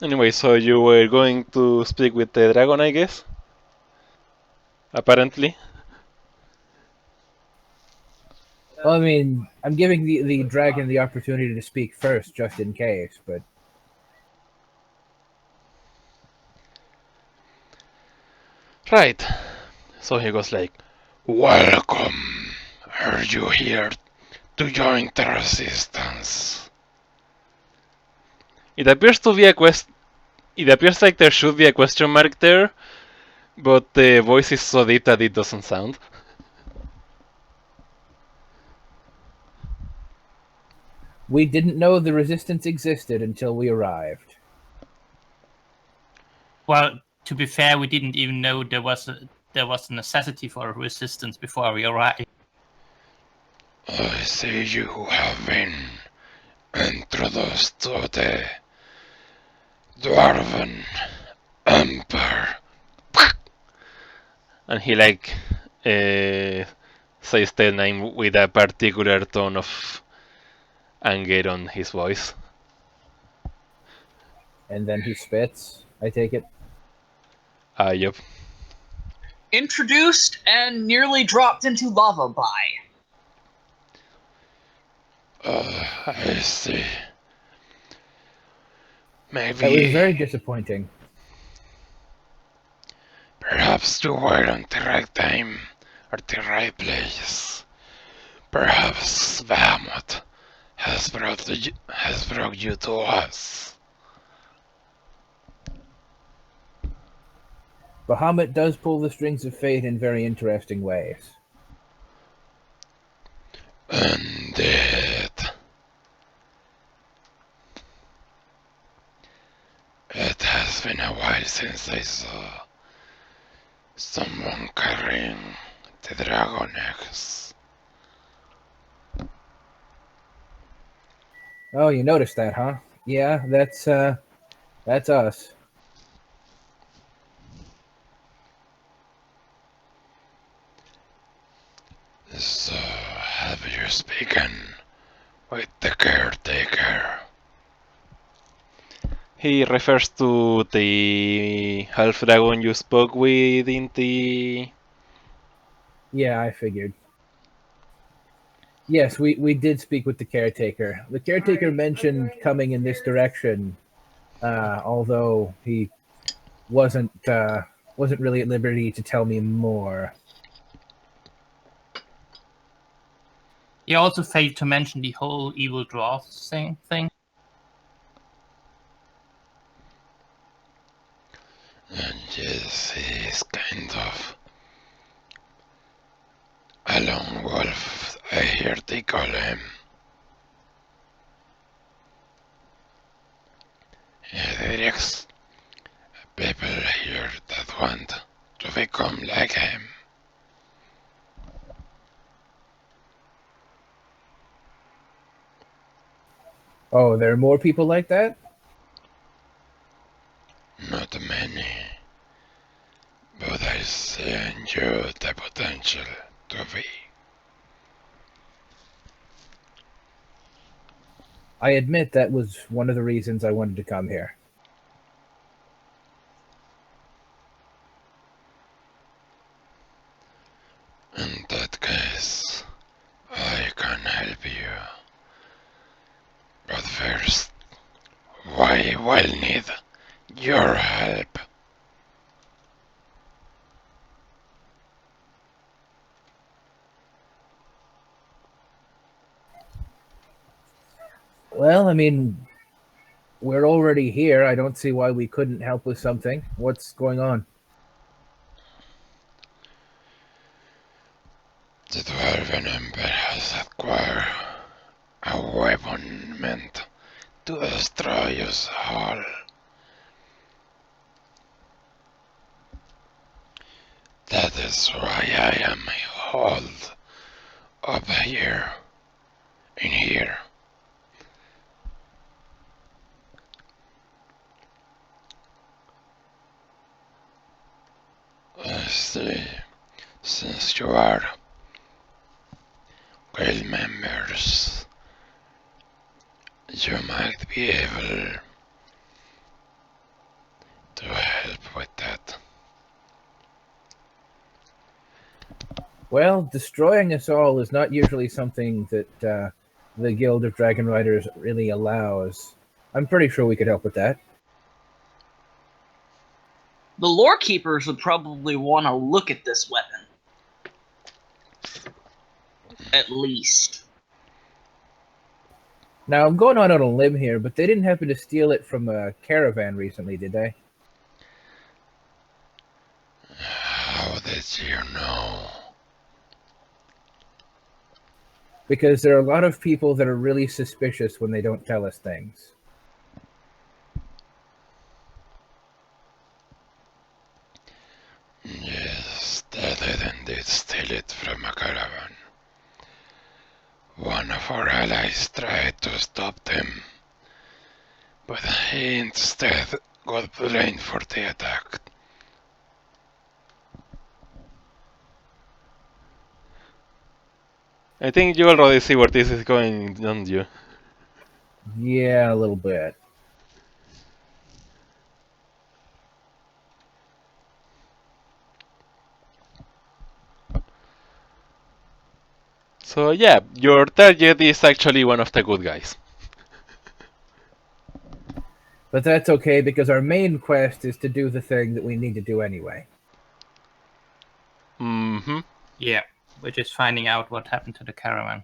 Anyway, so you were going to speak with the dragon, I guess? Apparently. Well, I mean, I'm giving the dragon the opportunity to speak first, just in case, but... Right. So he goes like, "Welcome. Are you here to join the resistance?" It appears to be a quest. It appears like there should be a question mark there, but the voice is so deep that it doesn't sound. We didn't know the resistance existed until we arrived. Well, to be fair, we didn't even know there was a necessity for a resistance before we arrived. I see you have been introduced to the Dwarven Empire. And he says the name with a particular tone of anger on his voice. And then he spits, I take it. Yup. Introduced and nearly dropped into lava by. I see. That was Maybe, very disappointing. perhaps you were on the right time or the right place. Perhaps Bahamut has brought you to us. Bahamut does pull the strings of fate in very interesting ways. Indeed. It has been a while since I saw someone carrying the dragon eggs. Oh, you noticed that, huh? Yeah, that's us. So, have you spoken with the caretaker? He refers to the half dragon you spoke with in the. Yeah, I figured. Yes, we did speak with the caretaker. The caretaker mentioned coming in this direction, although he wasn't really at liberty to tell me more. He also failed to mention the whole evil draw thing. And yes, he is kind of a lone wolf, I hear they call him. There is people here that want to become like him. Oh, there are more people like that? Not many, but I see in you the potential to be. I admit that was one of the reasons I wanted to come here. In that case, I can help you. But first, we will need your help. Well, I mean, we're already here. I don't see why we couldn't help with something. What's going on? The Dwarven Empire has acquired a weapon meant to destroy us all. That is why I am hauled up here, in here. I see, since you are guild members, you might be able to help with that. Well, destroying us all is not usually something that the Guild of Dragon Riders really allows. I'm pretty sure we could help with that. The lore keepers would probably want to look at this weapon. At least. Now, I'm going out on a limb here, but they didn't happen to steal it from a caravan recently, did they? How did you know? Because there are a lot of people that are really suspicious when they don't tell us things. Yes, they did indeed steal it from a caravan. One of our allies tried to stop them, but he instead got blamed for the attack. I think you already see where this is going, don't you? Yeah, a little bit. So yeah, your target is actually one of the good guys. But that's okay, because our main quest is to do the thing that we need to do anyway. Mm-hmm. Yeah, we're just finding out what happened to the caravan.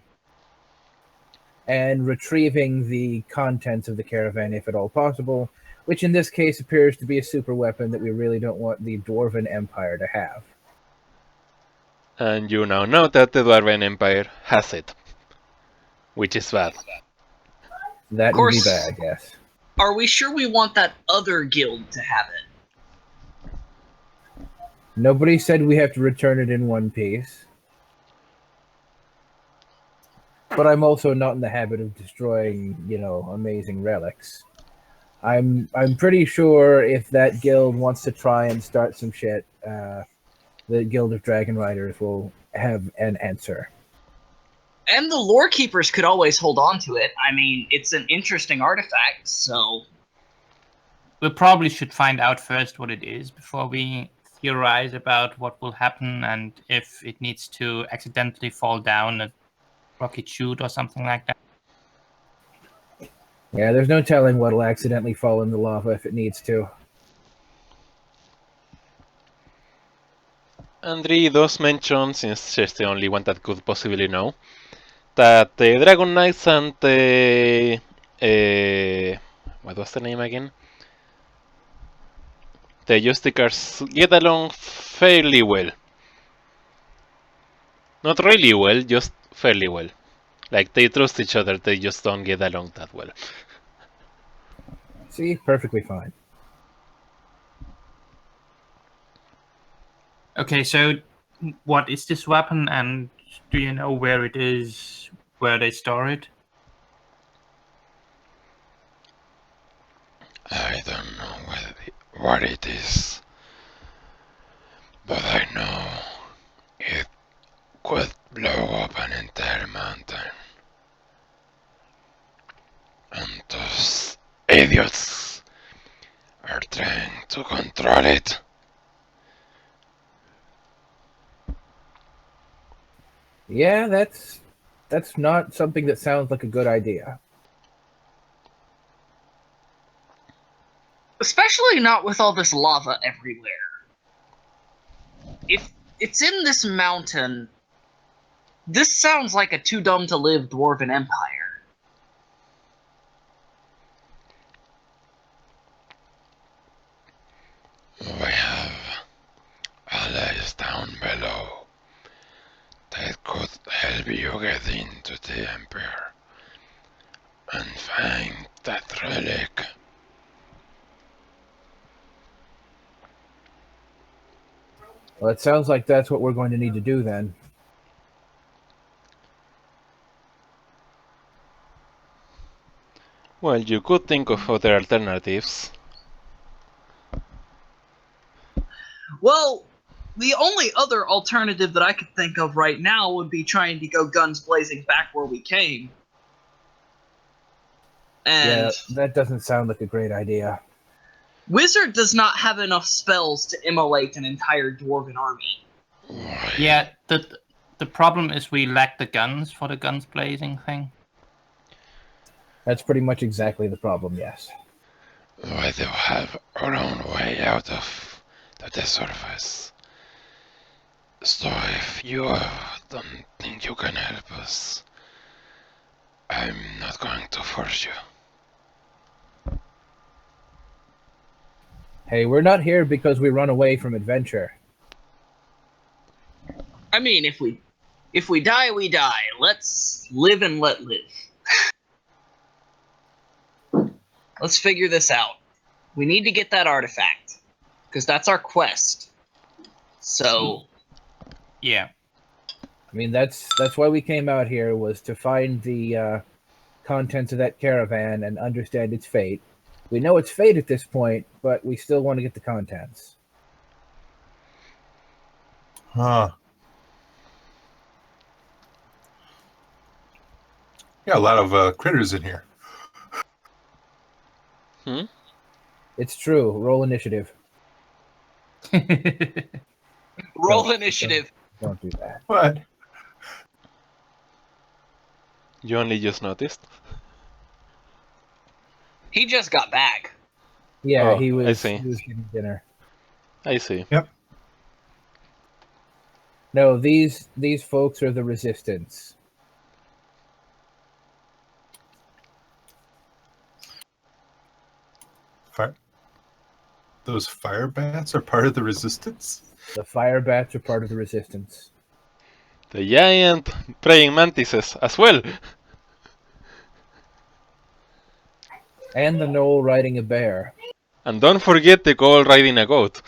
And retrieving the contents of the caravan, if at all possible, which in this case appears to be a super weapon that we really don't want the Dwarven Empire to have. And you now know that the Dwarven Empire has it. Which is bad. That Of would be course. bad, yes. Are we sure we want that other guild to have it? Nobody said we have to return it in one piece. But I'm also not in the habit of destroying, amazing relics. I'm pretty sure if that guild wants to try and start some shit, the Guild of Dragon Riders will have an answer. And the lore keepers could always hold on to it. I mean, it's an interesting artifact, so... We probably should find out first what it is before we theorize about what will happen and if it needs to accidentally fall down a rocket chute or something like that. Yeah, there's no telling what'll accidentally fall in the lava if it needs to. Andri does mention, since she's the only one that could possibly know, that the Dragon Knights and the... what was the name again? The Justicars get along fairly well. Not really well, just fairly well. Like, they trust each other, they just don't get along that well. See, perfectly fine. Okay, so what is this weapon and do you know where it is, where they store it? I don't know what it is, but I know it could blow up an entire mountain. And those idiots are trying to control it. Yeah, that's not something that sounds like a good idea. Especially not with all this lava everywhere. If it's in this mountain, this sounds like a too dumb to live Dwarven Empire. We have allies down below that could help you get into the Empire and find that relic. Well, it sounds like that's what we're going to need to do then. Well, you could think of other alternatives. Well, the only other alternative that I could think of right now would be trying to go guns blazing back where we came. And Yeah, that doesn't sound like a great idea. Wizard does not have enough spells to immolate an entire Dwarven army. Yeah, the problem is we lack the guns for the guns blazing thing. That's pretty much exactly the problem, yes. We do have our own way out of to the surface. So if you don't think you can help us, I'm not going to force you. Hey, we're not here because we run away from adventure. I mean, if we die, we die. Let's live and let live. Let's figure this out. We need to get that artifact, because that's our quest. So, Yeah. I mean, that's why we came out here, was to find the contents of that caravan and understand its fate. We know its fate at this point, but we still want to get the contents. Huh. Yeah, a lot of critters in here. Hmm? It's true. Roll initiative. roll Don't- initiative. Don't do that. What? You only just noticed? He just got back. Yeah, Oh, he I was see. getting dinner. I see. No, these folks are the resistance. Fire? Those fire bats are part of the resistance? The fire bats are part of the resistance. The giant praying mantises as well. And the knoll riding a bear. And don't forget the goal riding a goat.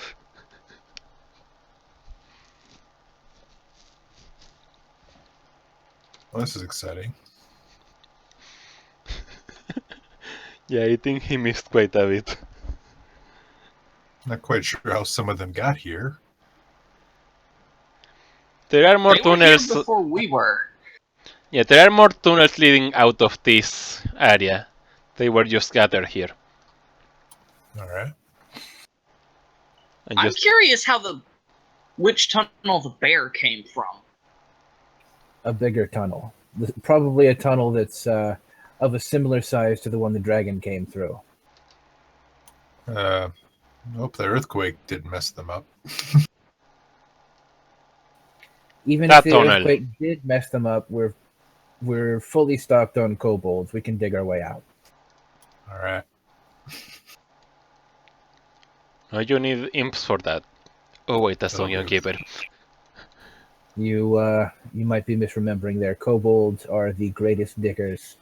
Well, this is exciting. Yeah, I think he missed quite a bit. Not quite sure how some of them got here. There are more They were here tunnels. before we were. Yeah, there are more tunnels leading out of this area. They were just gathered here. All right. And I'm just curious which tunnel the bear came from. A bigger tunnel. Probably a tunnel that's of a similar size to the one the dragon came through. Hope the earthquake didn't mess them up. Even That if the tunnel. earthquake did mess them up, we're fully stocked on kobolds. We can dig our way out. All right. no, you need imps for that. Oh wait, that's That'll Dungeon do. Keeper. You might be misremembering there. Kobolds are the greatest diggers.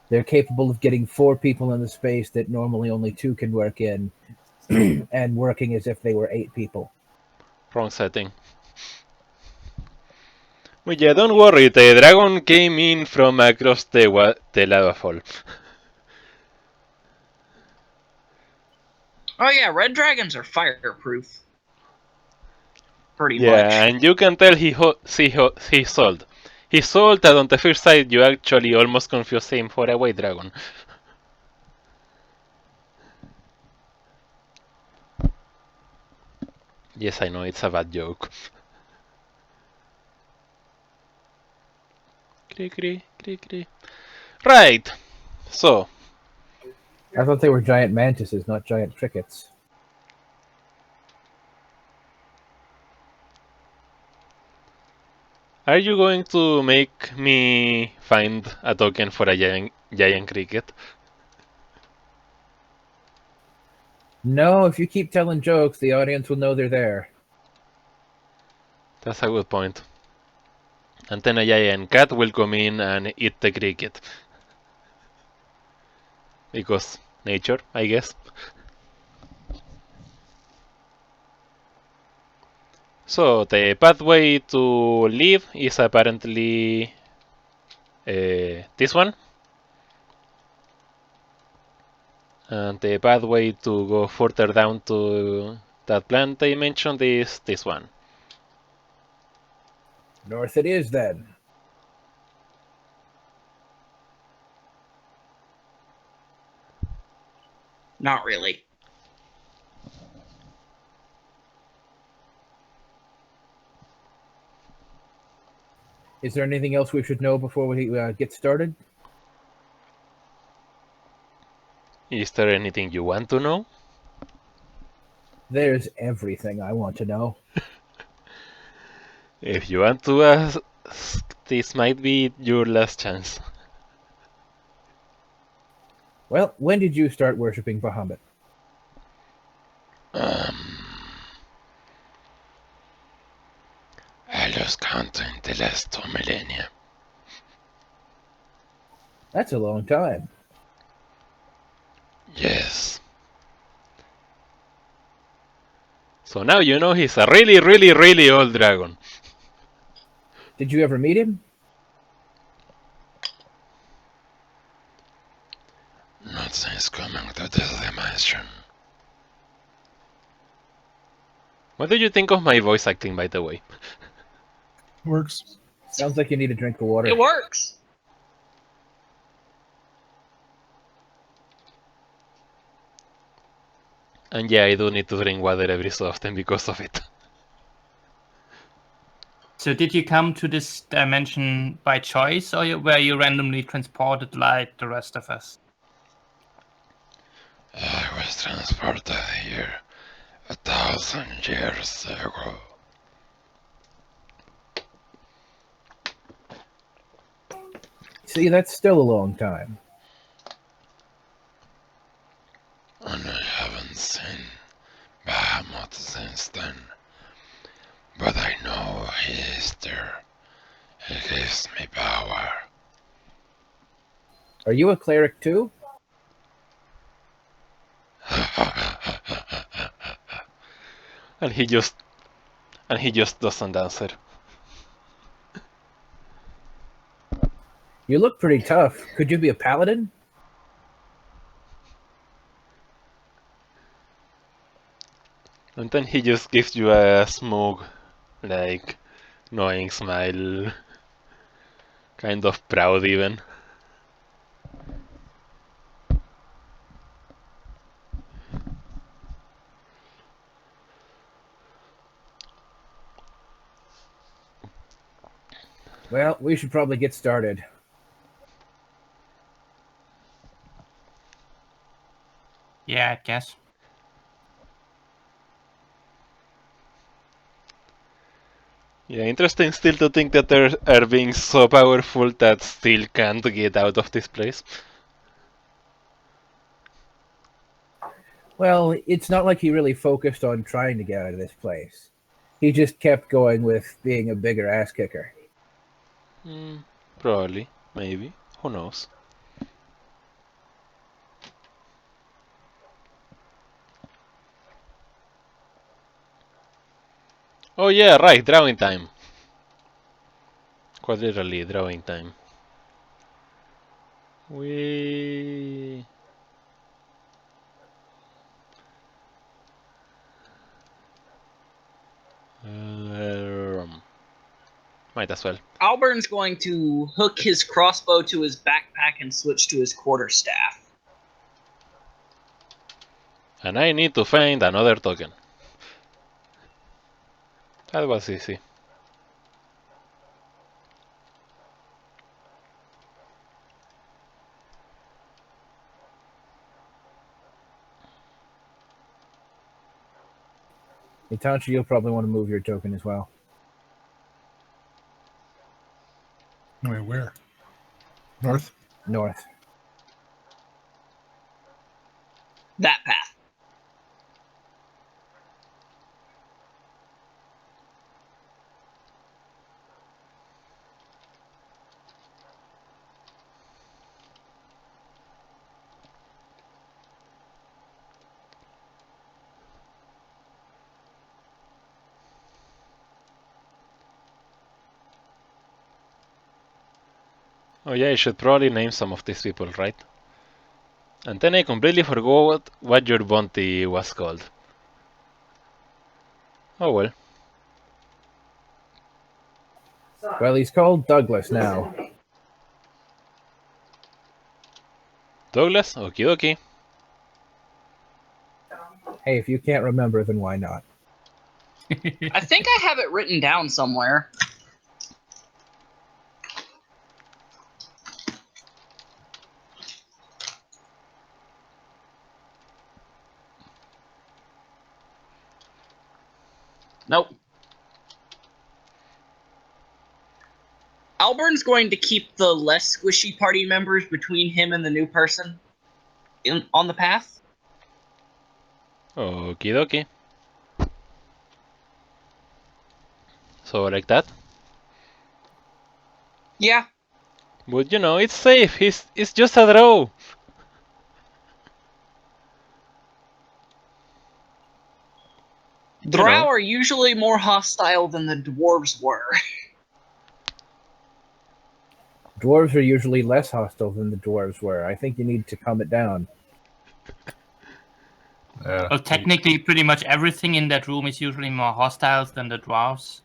They're capable of getting 4 people in the space that normally only 2 can work in, and working as if they were 8 people. Wrong setting. But yeah, don't worry, the dragon came in from across the lava fall. Oh yeah, red dragons are fireproof. Pretty Yeah, much. and you can tell he sold. He sold that on the first sight you actually almost confused him for a white dragon. Yes, I know, it's a bad joke. Cree, cree, cree, cree. Right, so, I thought they were giant mantises, not giant crickets. are you going to make me find a token for a giant cricket? No, if you keep telling jokes, the audience will know they're there. That's a good point. And then a giant cat will come in and eat the cricket. Because nature, I guess. So the pathway to leave is apparently this one. And the pathway to go further down to that plant I mentioned is this one. North it is, then. Not really. Is there anything else we should know before we get started? Is there anything you want to know? There's everything I want to know. If you want to ask, this might be your last chance. Well, when did you start worshipping Bahamut? I lost count in the last 2 millennia. That's a long time. Yes. So now you know he's a really, really, really old dragon. Did you ever meet him? Not since coming to this dimension. What did you think of my voice acting, by the way? Works. Sounds like you need a drink of water. It works. And yeah, I do need to drink water every so often because of it. So did you come to this dimension by choice, or were you randomly transported like the rest of us? I was transported here 1,000 years ago. See, that's still a long time. And I haven't seen Bahamut since then. But I know he is there. He gives me power. Are you a cleric too? and he just doesn't answer. You look pretty tough. Could you be a paladin? And then he just gives you a smug, like, knowing smile. Kind of proud even. Well, we should probably get started. Yeah, I guess. Yeah, interesting still to think that they are being so powerful that still can't get out of this place. Well, it's not like he really focused on trying to get out of this place. He just kept going with being a bigger ass kicker. Probably, maybe, who knows. Oh yeah, right, drawing time. Quite literally, drawing time. We might as well. Alburn's going to hook his crossbow to his backpack and switch to his quarterstaff. And I need to find another token. That was easy. Itachi, you'll probably want to move your token as well. Wait, where? North? North. That path. Oh yeah, I should probably name some of these people, right? And then I completely forgot what your bounty was called. Oh well. Well, he's called Douglas now. Douglas? Okie dokie. Hey, if you can't remember, then why not? I think I have it written down somewhere. Nope. Alburn's going to keep the less squishy party members between him and the new person on the path. Okie dokie. So like that. Yeah. But you know, it's safe. It's just a draw. Drow know. are usually more hostile than the dwarves were. Dwarves are usually less hostile than the dwarves were. I think you need to calm it down. Well, technically, pretty much everything in that room is usually more hostile than the dwarves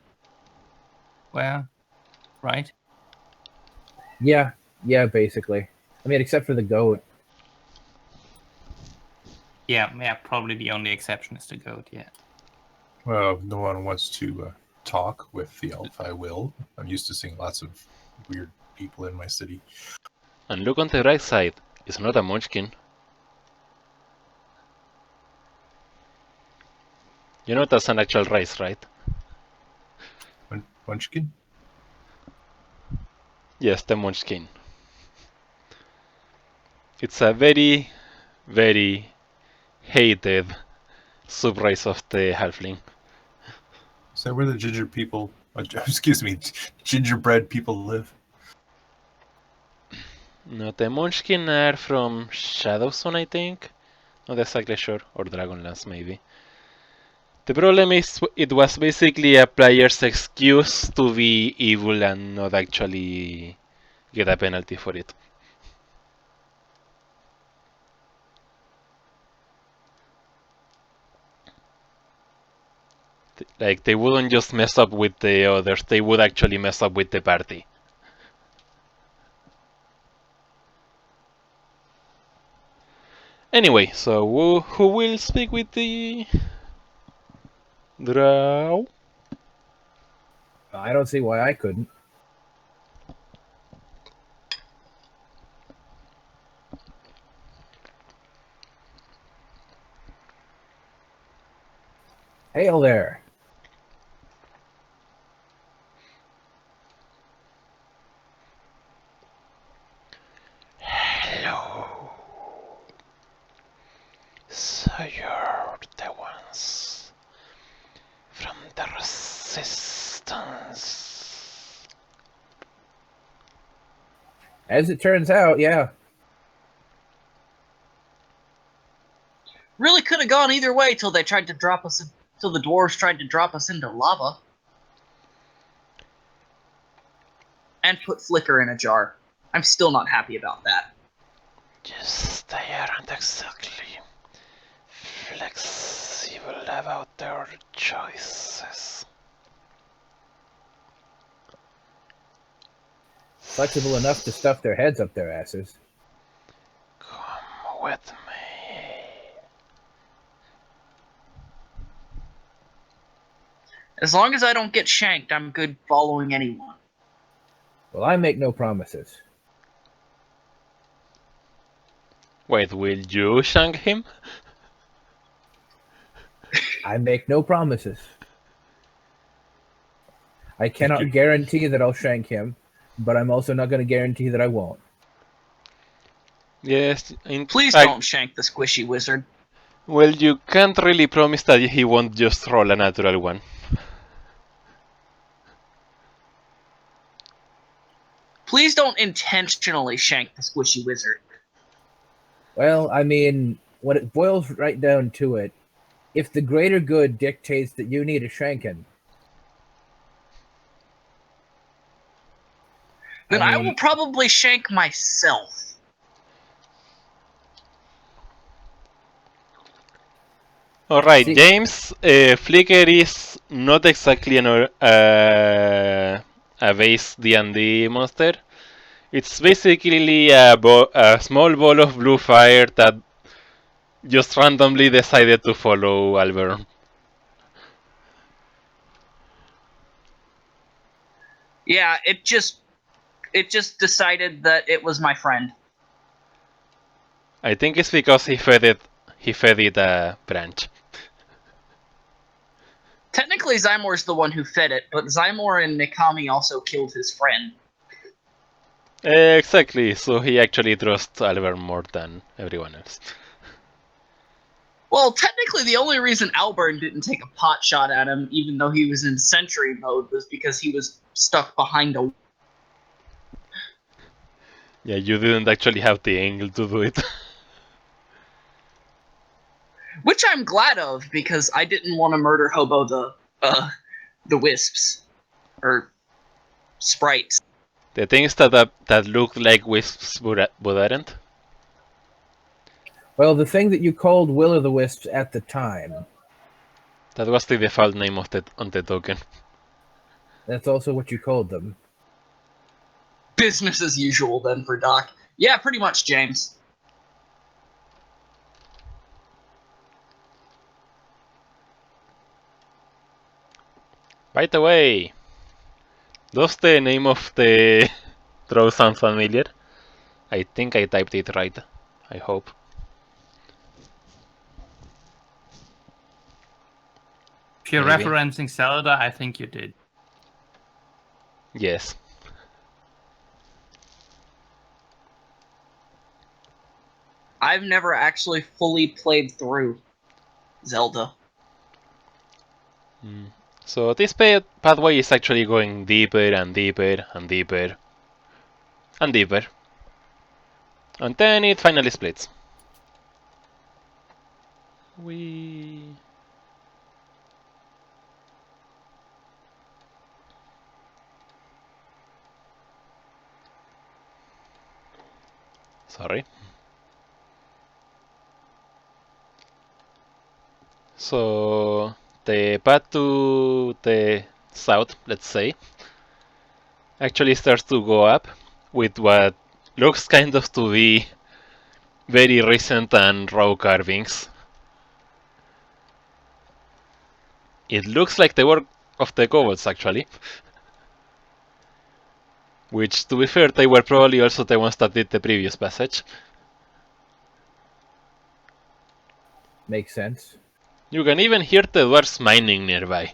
were, right? Yeah, basically. I mean, except for the goat. Yeah, probably the only exception is the goat, yeah. Well, if no one wants to talk with the elf, I will. I'm used to seeing lots of weird people in my city. And look on the right side. It's not a munchkin. You know that's an actual race, right? Munchkin? Yes, the munchkin. It's a very, very hated subrace of the halfling. Is that where the ginger people, excuse me, gingerbread people live? No, the munchkin are from Shadowzone, I think. Not exactly sure. Or Dragonlance, maybe. The problem is it was basically a player's excuse to be evil and not actually get a penalty for it. Like, they wouldn't just mess up with the others, they would actually mess up with the party. Anyway, so who will speak with the drow? I don't see why I couldn't. Hail there. Hello. So you're the ones from the resistance. As it turns out, yeah. Really could have gone either way till they tried to drop us. Till the dwarves tried to drop us into lava. And put Flicker in a jar. I'm still not happy about that. Yes, they aren't exactly flexible about their choices. Flexible enough to stuff their heads up their asses. Come with me. As long as I don't get shanked, I'm good following anyone. Well, I make no promises. Wait, will you shank him? I make no promises. I cannot guarantee that I'll shank him, but I'm also not going to guarantee that I won't. Yes, Please don't shank the squishy wizard. Well, you can't really promise that he won't just roll a natural one. Please don't intentionally shank the squishy wizard. Well, I mean, when it boils right down to it, if the greater good dictates that you need a shanking, then I will probably shank myself. Alright, See- James, Flicker is not exactly a base D&D monster. It's basically a small ball of blue fire that just randomly decided to follow Albert. Yeah, it just decided that it was my friend. I think it's because he fed it a branch. Technically, Zymor's the one who fed it, but Zymor and Nikami also killed his friend. Exactly, so he actually trusts Albert more than everyone else. Well, technically, the only reason Albert didn't take a pot shot at him, even though he was in sentry mode, was because he was stuck behind a. Yeah, you didn't actually have the angle to do it. Which I'm glad of, because I didn't want to murder Hobo the wisps. Or sprites. The things that look like wisps but aren't. Well, the thing that you called Will-o'-the-Wisps at the time, That was the default name of on the token. that's also what you called them. Business as usual then for Doc. Yeah, pretty much, James. By the way, does the name of the throw sound familiar? I think I typed it right. I hope. If you're Maybe. referencing Zelda, I think you did. Yes. I've never actually fully played through Zelda. So this pathway is actually going deeper and deeper and deeper and deeper. And then it finally splits. Sorry. So the path to the south, let's say, actually starts to go up with what looks kind of to be very recent and raw carvings. It looks like the work of the kobolds, actually. Which, to be fair, they were probably also the ones that did the previous passage. Makes sense. You can even hear the dwarves mining nearby.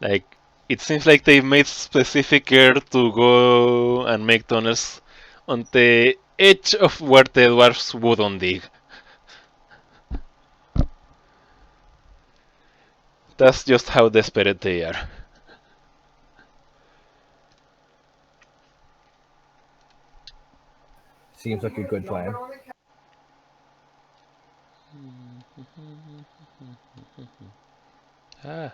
Like, it seems like they made specific care to go and make tunnels on the edge of where the dwarves wouldn't dig. That's just how desperate they are. Seems like a good plan. Ah.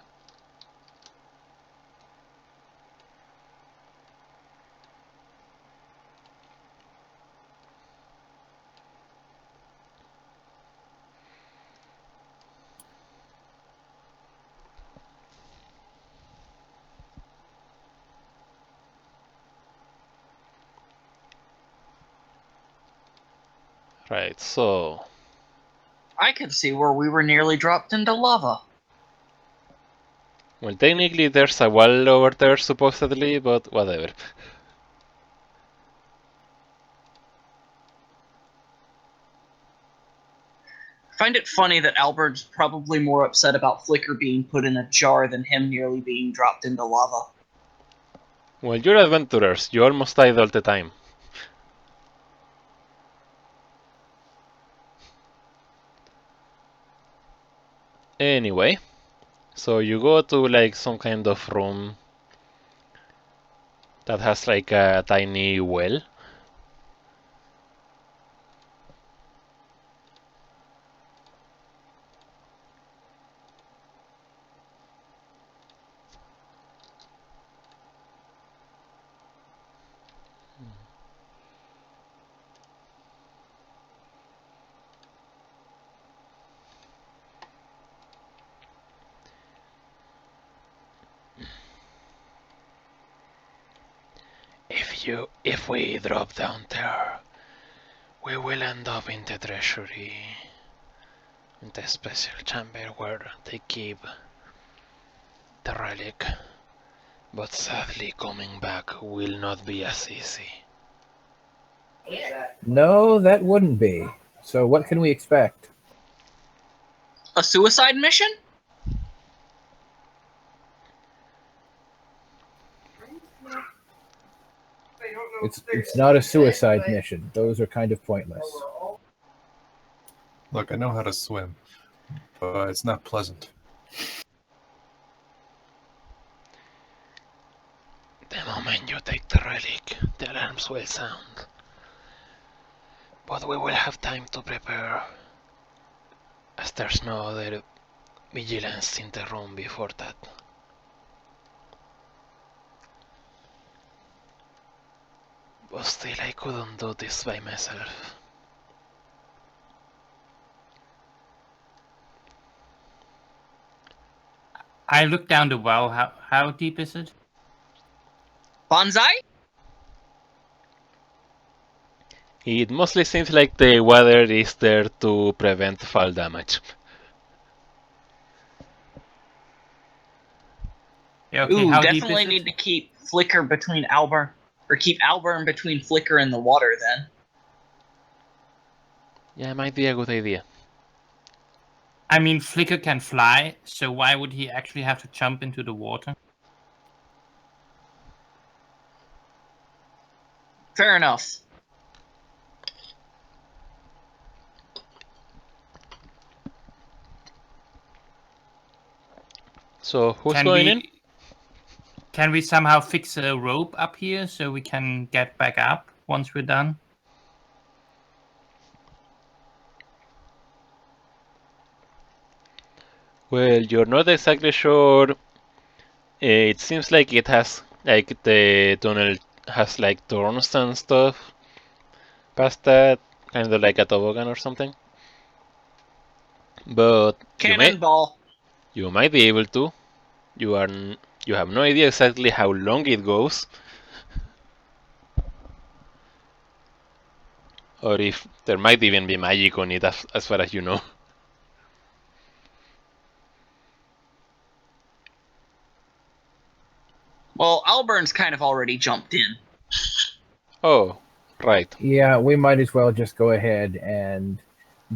Right, so I could see where we were nearly dropped into lava. well, technically there's a wall over there supposedly, but whatever. I find it funny that Albert's probably more upset about Flicker being put in a jar than him nearly being dropped into lava. Well, you're adventurers. You almost died all the time. Anyway, so you go to like some kind of room that has like a tiny well. If we drop down there, we will end up in the treasury, in the special chamber where they keep the relic. But sadly, coming back will not be as easy. No, that wouldn't be. So what can we expect? A suicide mission? It's not a suicide mission. Those are kind of pointless. Look, I know how to swim, but it's not pleasant. The moment you take the relic, the alarms will sound. But we will have time to prepare, as there's no other vigilance in the room before that. But still, I couldn't do this by myself. I looked down the well. How deep is it? Bonsai? It mostly seems like the water is there to prevent fall damage. Yeah, okay, Ooh, how deep definitely is need it? to keep Flicker between Alburn, or keep Alburn between Flicker and the water then. Yeah, might be a good idea. I mean, Flicker can fly, so why would he actually have to jump into the water? Fair enough. So, who's Can going in? Can we somehow fix a rope up here so we can get back up once we're done? Well, you're not exactly sure. It seems like it has, like, the tunnel has, like, turns and stuff past that, kind of like a toboggan or something. But Cannonball. you might be able to. You are you have no idea exactly how long it goes, or if there might even be magic on it, as far as you know. Well, Alburn's kind of already jumped in. Oh, right. Yeah, we might as well just go ahead and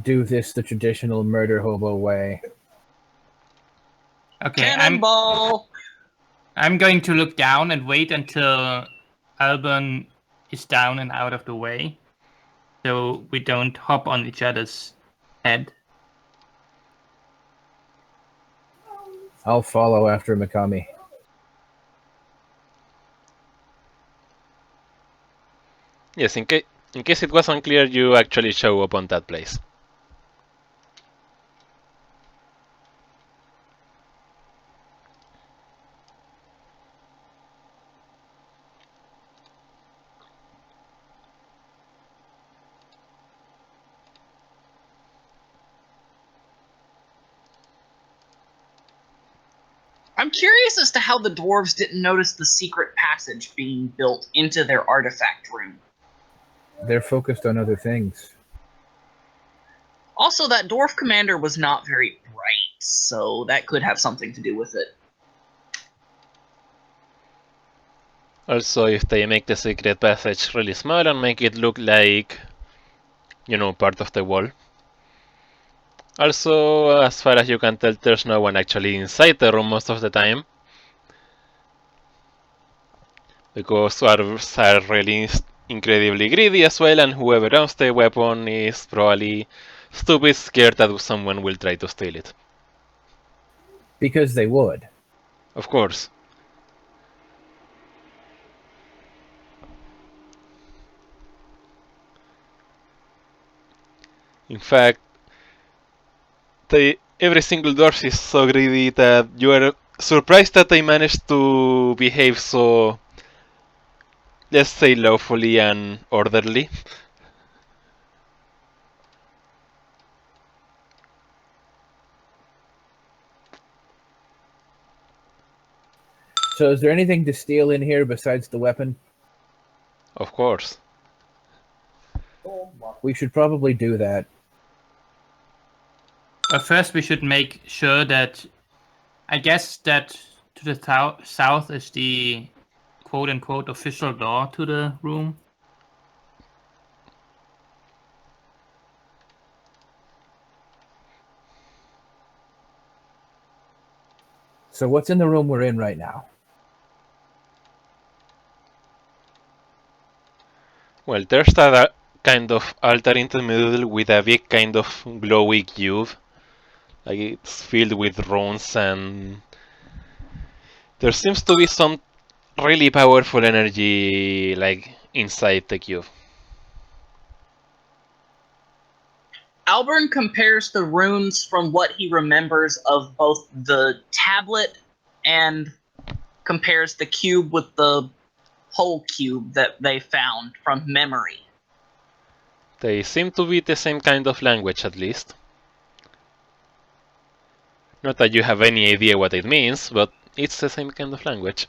do this the traditional murder hobo way. Okay, Cannonball! I'm going to look down and wait until Alban is down and out of the way, so we don't hop on each other's head. I'll follow after Mikami. Yes, in case it was unclear, you actually show up on that place. I'm curious as to how the dwarves didn't notice the secret passage being built into their artifact room. They're focused on other things. Also, that dwarf commander was not very bright, so that could have something to do with it. Also, if they make the secret passage really small and make it look like, you know, part of the wall. Also, as far as you can tell, there's no one actually inside the room most of the time. Because dwarves are really incredibly greedy as well, and whoever owns the weapon is probably stupid scared that someone will try to steal it. Because they would. Of course. In fact, every single dwarf is so greedy that you are surprised that they managed to behave so, let's say, lawfully and orderly. So is there anything to steal in here besides the weapon? Of course. We should probably do that. But first we should make sure that, I guess that to the south is the quote-unquote official door to the room. So what's in the room we're in right now? Well, there's that kind of altar in the middle with a big kind of glowy cube. Like it's filled with runes, and there seems to be some really powerful energy like inside the cube. Alburn compares the runes from what he remembers of both the tablet and compares the cube with the whole cube that they found from memory. They seem to be the same kind of language, at least. Not that you have any idea what it means, but it's the same kind of language.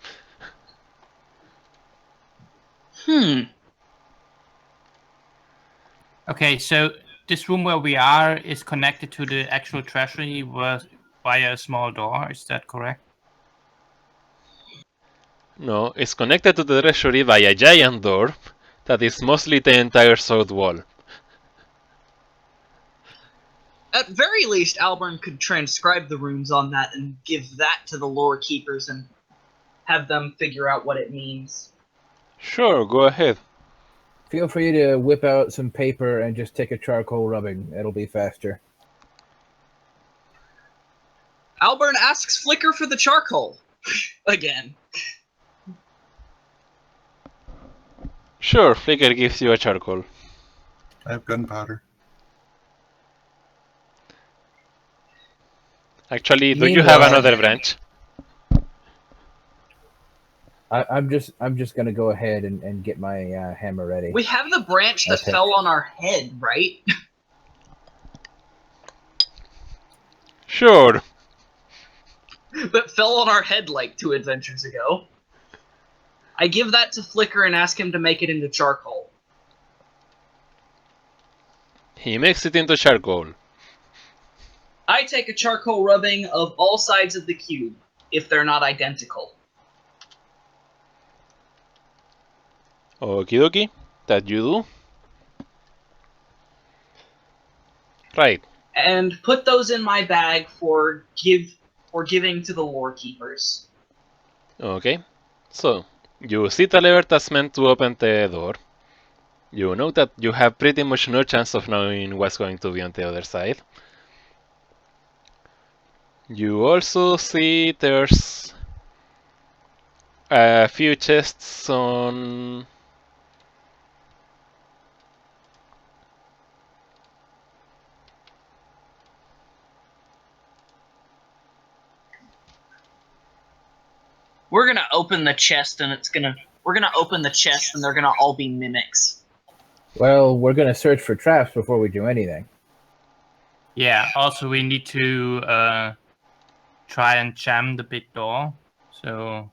Okay, so this room where we are is connected to the actual treasury via a small door. Is that correct? No, it's connected to the treasury by a giant door that is mostly the entire south wall. At very least, Alburn could transcribe the runes on that and give that to the lore keepers and have them figure out what it means. Sure, go ahead. Feel free to whip out some paper and just take a charcoal rubbing. It'll be faster. Alburn asks Flicker for the charcoal. Again. Sure, Flicker gives you a charcoal. I have gunpowder. Actually, do you have Meanwhile- another branch? I'm just gonna go ahead and get my hammer ready. We have the branch that Okay. fell on our head, right? Sure. That fell on our head like 2 adventures ago. I give that to Flicker and ask him to make it into charcoal. He makes it into charcoal. I take a charcoal rubbing of all sides of the cube, if they're not identical. Okie dokie, that you do. Right. And put those in my bag for giving to the lore keepers. Okay. So, you see the lever that's meant to open the door. You know that you have pretty much no chance of knowing what's going to be on the other side. You also see there's a few chests on... We're gonna open the chest and we're gonna open the chest and they're gonna all be mimics. Well, we're gonna search for traps before we do anything. Yeah. Also, we need to try and jam the big door. So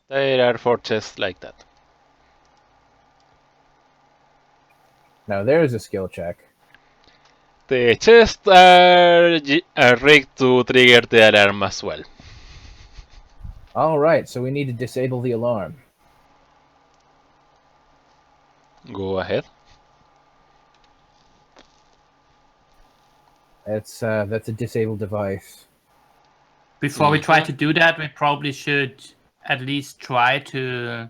There are 4 chests like that. Now there's a skill check. The chests are rigged to trigger the alarm as well. All right, so we need to disable the alarm. Go ahead. That's a disabled device. before we try to do that, we probably should at least try to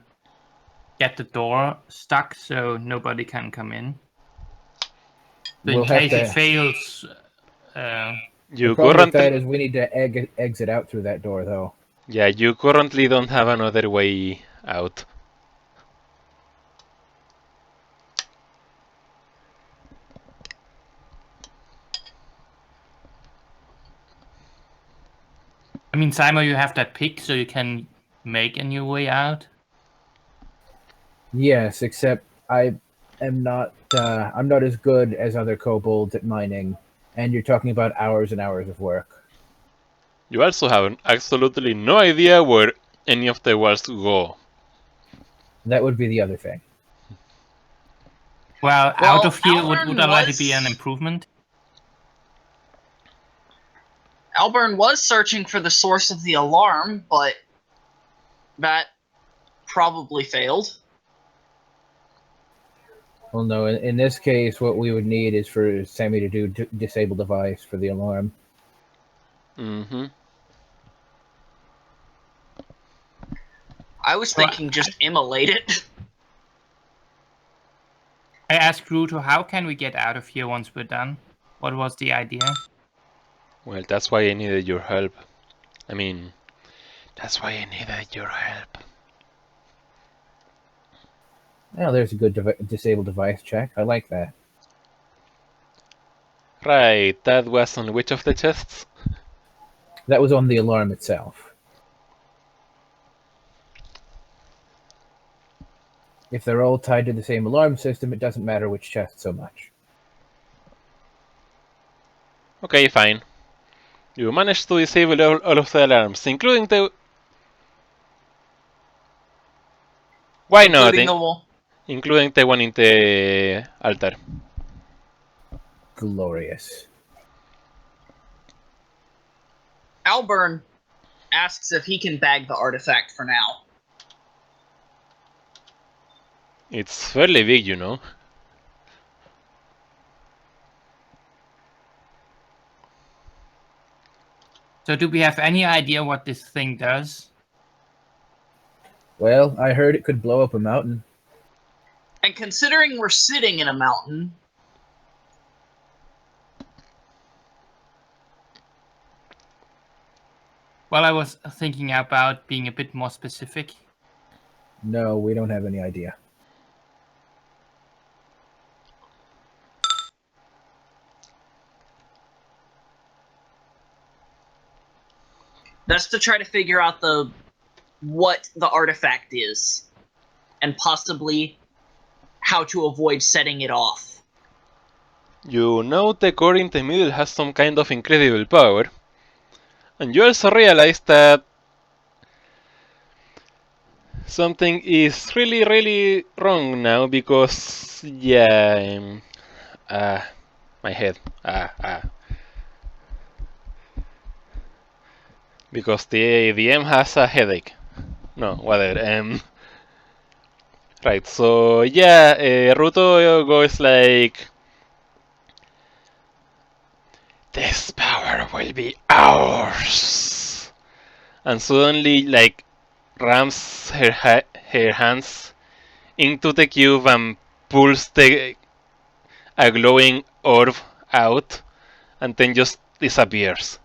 get the door stuck so nobody can come in. So We'll in have case to- it fails, You The problem with that currently, is we need to exit out through that door, though. yeah, you currently don't have another way out. I mean, Simon, you have that pick, so you can make a new way out. Yes, except I am not. I'm not as good as other kobolds at mining, and you're talking about hours and hours of work. You also have absolutely no idea where any of the walls go. That would be the other thing. Well, Well, out of here would Alburn already was- be an improvement. Alburn was searching for the source of the alarm, but that probably failed. Well, no. In this case, what we would need is for Sammy to do disable device for the alarm. Mm-hmm. I was thinking just immolate it. I asked Ruto, how can we get out of here once we're done? What was the idea? Well, that's why I needed your help. I mean, that's why I needed your help. Oh, there's a good disable device check. I like that. Right, that was on which of the chests? That was on the alarm itself. If they're all tied to the same alarm system, it doesn't matter which chest so much. Okay, fine. You managed to disable all of the alarms, including the... Why not? Including the one in the altar. Glorious. Alburn asks if he can bag the artifact for now. It's fairly big, you know. So do we have any idea what this thing does? Well, I heard it could blow up a mountain. And considering we're sitting in a mountain, Well, I was thinking about being a bit more specific. No, we don't have any idea. that's to try to figure out what the artifact is, and possibly how to avoid setting it off. You know the core in the middle has some kind of incredible power. And you also realize that something is really, really wrong now because, yeah, my head, because the DM has a headache. No, whatever. Right. So yeah, Ruto goes like, "This power will be ours," and suddenly like rams her hands into the cube and pulls a glowing orb out, and then just disappears.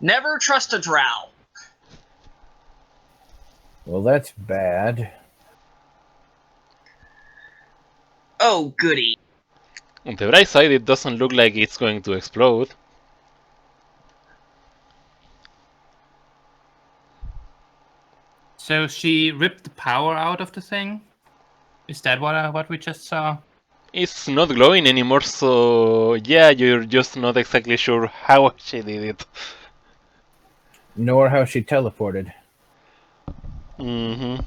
Never trust a drow. Well, that's bad. Oh, goody. On the bright side, it doesn't look like it's going to explode. So she ripped the power out of the thing? Is that what we just saw? It's not glowing anymore, so yeah, you're just not exactly sure how she did it. Nor how she teleported. Mm-hmm.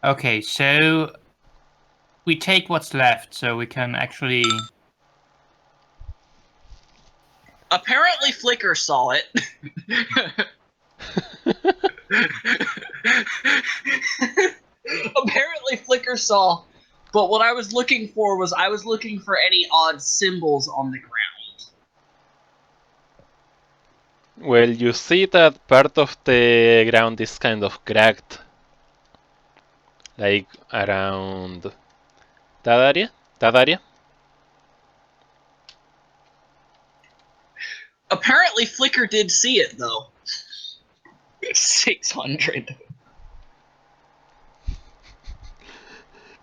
Okay, so we take what's left, so we can actually... Apparently Flicker saw it. Apparently Flicker saw, but what I was looking for was any odd symbols on the ground. Well, you see that part of the ground is kind of cracked. Like around that area? That area? Apparently Flicker did see it, though. 600.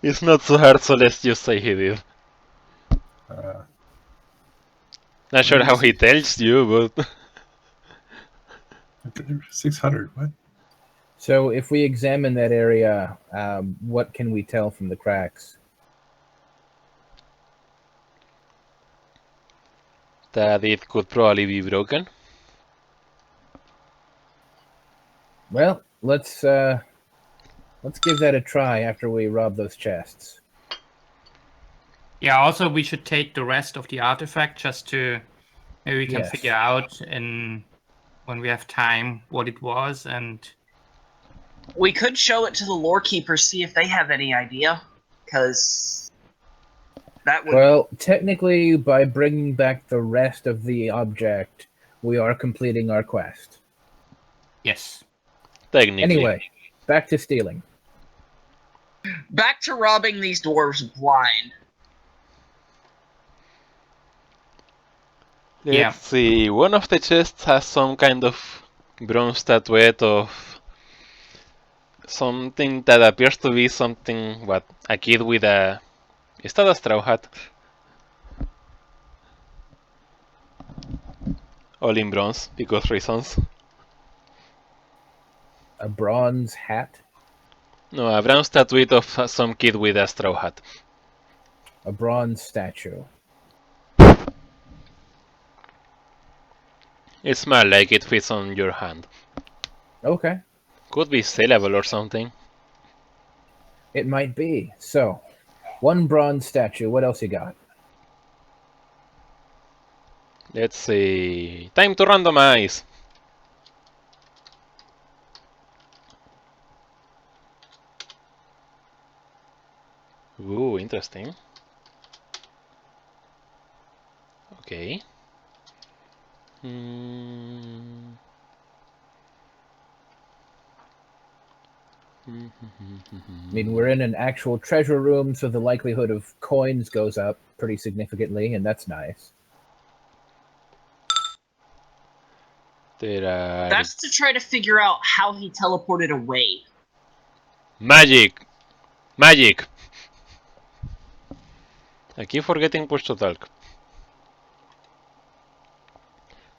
It's not so hard, so let's just say he did. Not sure how he tells you, but... 600, what? So if we examine that area, what can we tell from the cracks? That it could probably be broken. Well, let's give that a try after we rob those chests. Yeah, also we should take the rest of the artifact just to... Maybe we can figure out when we have time what it was and We could show it to the lore keepers, see if they have any idea, because that would. Well, technically, by bringing back the rest of the object, we are completing our quest. Yes. Technically. Anyway, back to stealing. Back to robbing these dwarves blind. Let's see. One of the chests has some kind of bronze statuette of something that appears to be something. What? A kid with a. Is that a straw hat? All in bronze, because reasons. A bronze hat? No, a bronze statuette of some kid with a straw hat. A bronze statue. It smells like it fits on your hand. Okay, Could be sellable or something. it might be. So, one bronze statue. What else you got? Let's see. Time to randomize. Ooh, interesting. Okay. I mean, we're in an actual treasure room, so the likelihood of coins goes up pretty significantly, and that's nice. That's to try to figure out how he teleported away. Magic! Magic! I keep forgetting push to talk.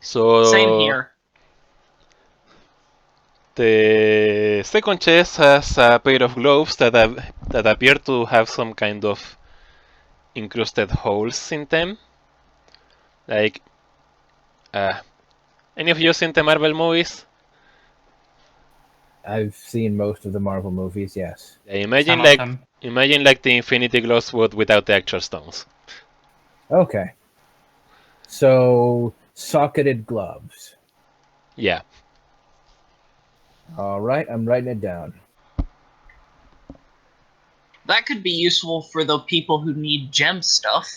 So Same here. the second chest has a pair of gloves that appear to have some kind of incrusted holes in them. Like, any of you seen the Marvel movies? I've seen most of the Marvel movies, yes. Imagine Some of them. like the Infinity Gloves but without the actual stones. Okay. So, socketed gloves. Yeah. All right, I'm writing it down. That could be useful for the people who need gem stuff.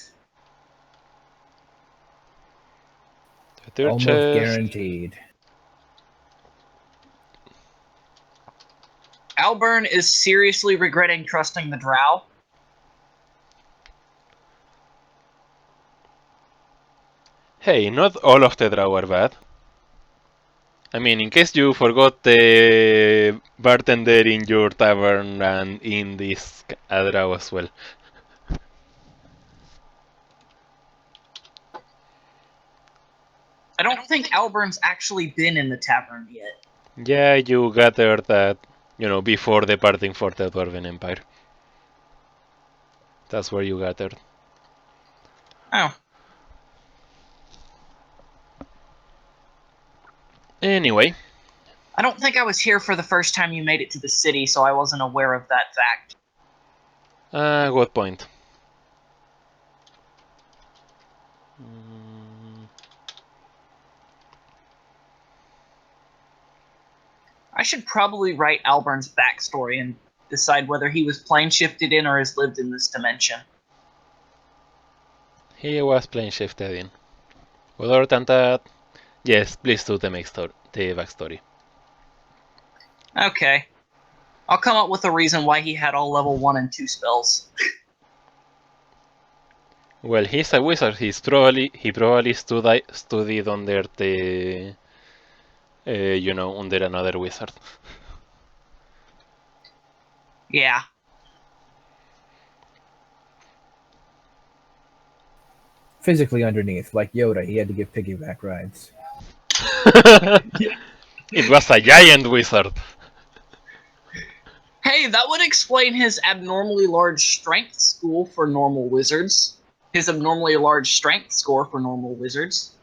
The third Almost chest. guaranteed. Alburn is seriously regretting trusting the drow. Hey, not all of the drow are bad. I mean, in case you forgot the bartender in your tavern and in this drow as well. I don't think Alburn's actually been in the tavern yet. Yeah, you gathered that, before departing for the Dwarven Empire. That's where you gathered. Oh. Anyway. I don't think I was here for the first time you made it to the city, so I wasn't aware of that fact. Good point. I should probably write Alburn's backstory and decide whether he was plane shifted in or has lived in this dimension. He was plane shifted in. Other than that, yes, please do the backstory. Okay. I'll come up with a reason why he had all level 1 and 2 spells. Well, he's a wizard. He probably studied under the, under another wizard. Yeah. Physically underneath, like Yoda, he had to give piggyback rides. It was a giant wizard. Hey, that would explain his abnormally large strength school for normal wizards. His abnormally large strength score for normal wizards.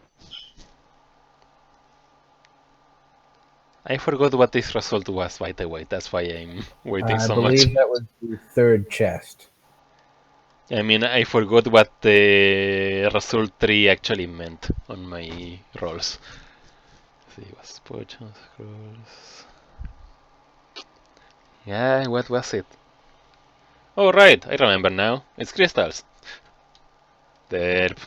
I forgot what this result was, by the way. That's why I'm waiting so I much. believe that was the third chest. I mean, I forgot what the result 3 actually meant on my rolls. Let's see, was potions, scrolls. Yeah, what was it? Oh, right, I remember now. It's crystals. Derp.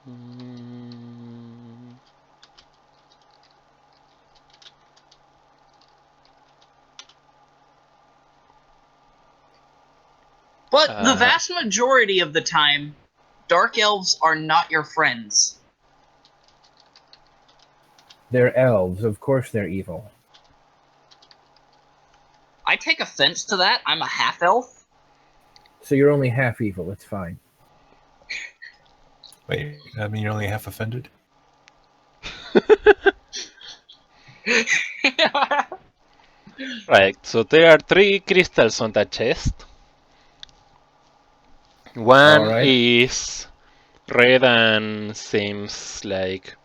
Mm. But the vast majority of the time, dark elves are not your friends. They're elves. Of course they're evil. I take offense to that. I'm a half elf. So you're only half evil. It's fine. Wait, I mean you're only half offended? Right, so there are 3 crystals on that chest. One Alright. is red and seems like...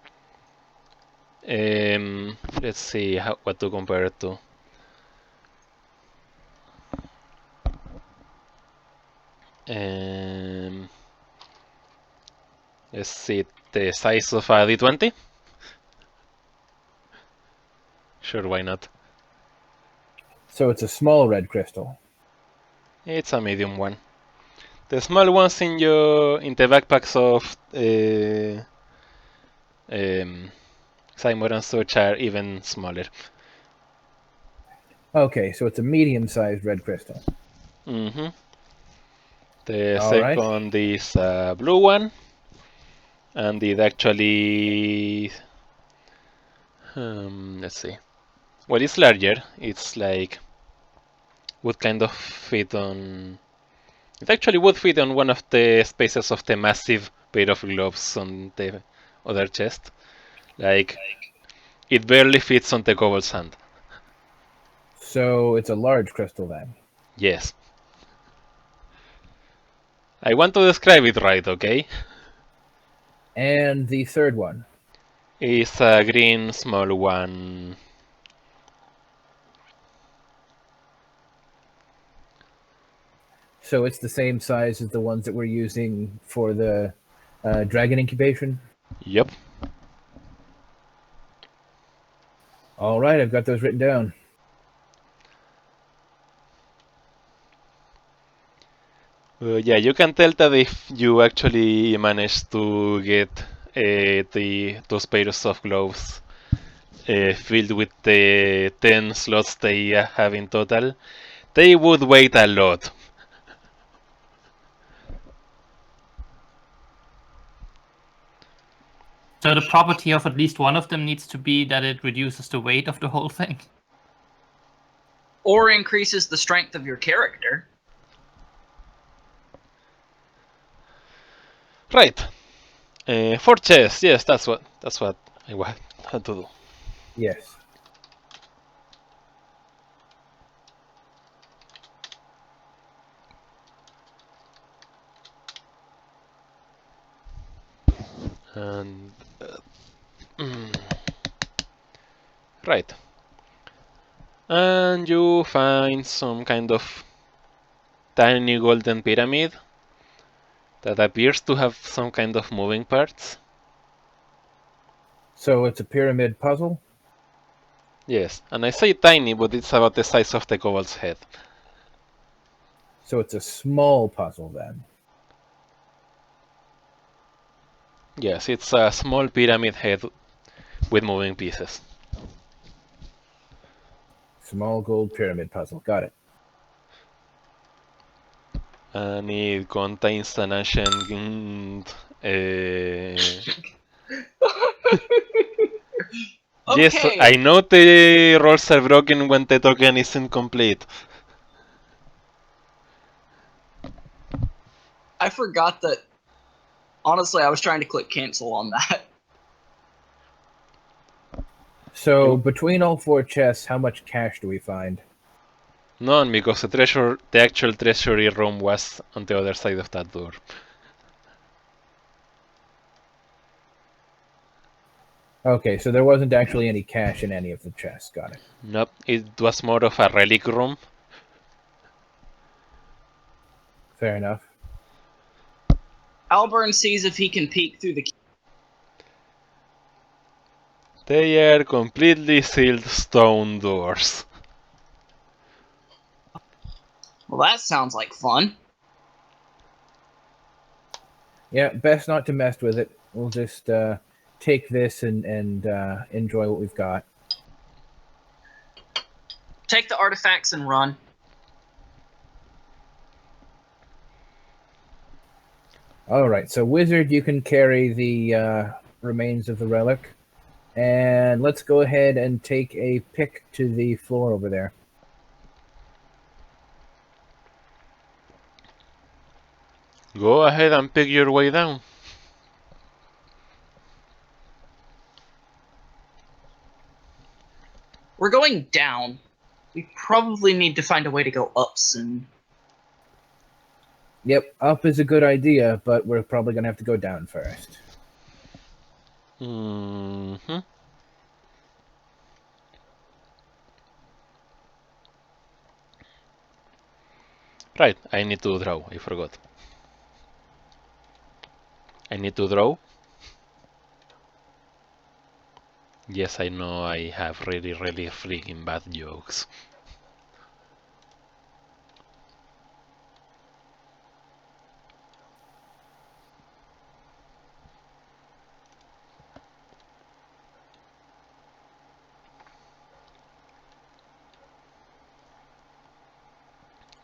let's see what to compare it to. Let's see the size of a D20. Sure, why not? So it's a small red crystal. It's a medium one. The small ones in the backpacks of Simon and such are even smaller. Okay, so it's a medium-sized red crystal. Mm-hmm. The All right. second is a blue one, and it actually let's see. Well, it's larger. It's like would kind of fit on. It actually would fit on one of the spaces of the massive pair of gloves on the other chest. Like it barely fits on the kobold's hand. So it's a large crystal then. Yes. I want to describe it right, okay? And the third one. It's a green small one. So it's the same size as the ones that we're using for the dragon incubation. Yep. All right, I've got those written down. Yeah, you can tell that if you actually manage to get those pairs of gloves filled with the 10 slots they have in total, they would weigh a lot. So the property of at least one of them needs to be that it reduces the weight of the whole thing. Or increases the strength of your character. Right. 4 chests. Yes, that's what I had to do. Yes. And right. And you find some kind of tiny golden pyramid that appears to have some kind of moving parts. So it's a pyramid puzzle. Yes, and I say tiny, but it's about the size of the kobold's head. So it's a small puzzle then. Yes, it's a small pyramid head with moving pieces. Small gold pyramid puzzle. Got it. And it contains an ancient... Yes, Okay. I know the rolls are broken when the token isn't complete. I forgot that. Honestly, I was trying to click cancel on that. So between all 4 chests, how much cash do we find? None, because the actual treasury room was on the other side of that door. Okay, so there wasn't actually any cash in any of the chests. Got it. Nope, it was more of a relic room Fair enough. Alburn sees if he can peek through the cube. They are completely sealed stone doors. Well, that sounds like fun. Yeah, best not to mess with it. We'll just take this and enjoy what we've got. Take the artifacts and run. All right, so wizard, you can carry the remains of the relic, and let's go ahead and take a pick to the floor over there. Go ahead and pick your way down. We're going down. We probably need to find a way to go up soon. Yep, up is a good idea, but we're probably going to have to go down first. Mm-hmm. Right, I need to draw. I forgot. I need to draw. Yes, I know I have really freaking bad jokes.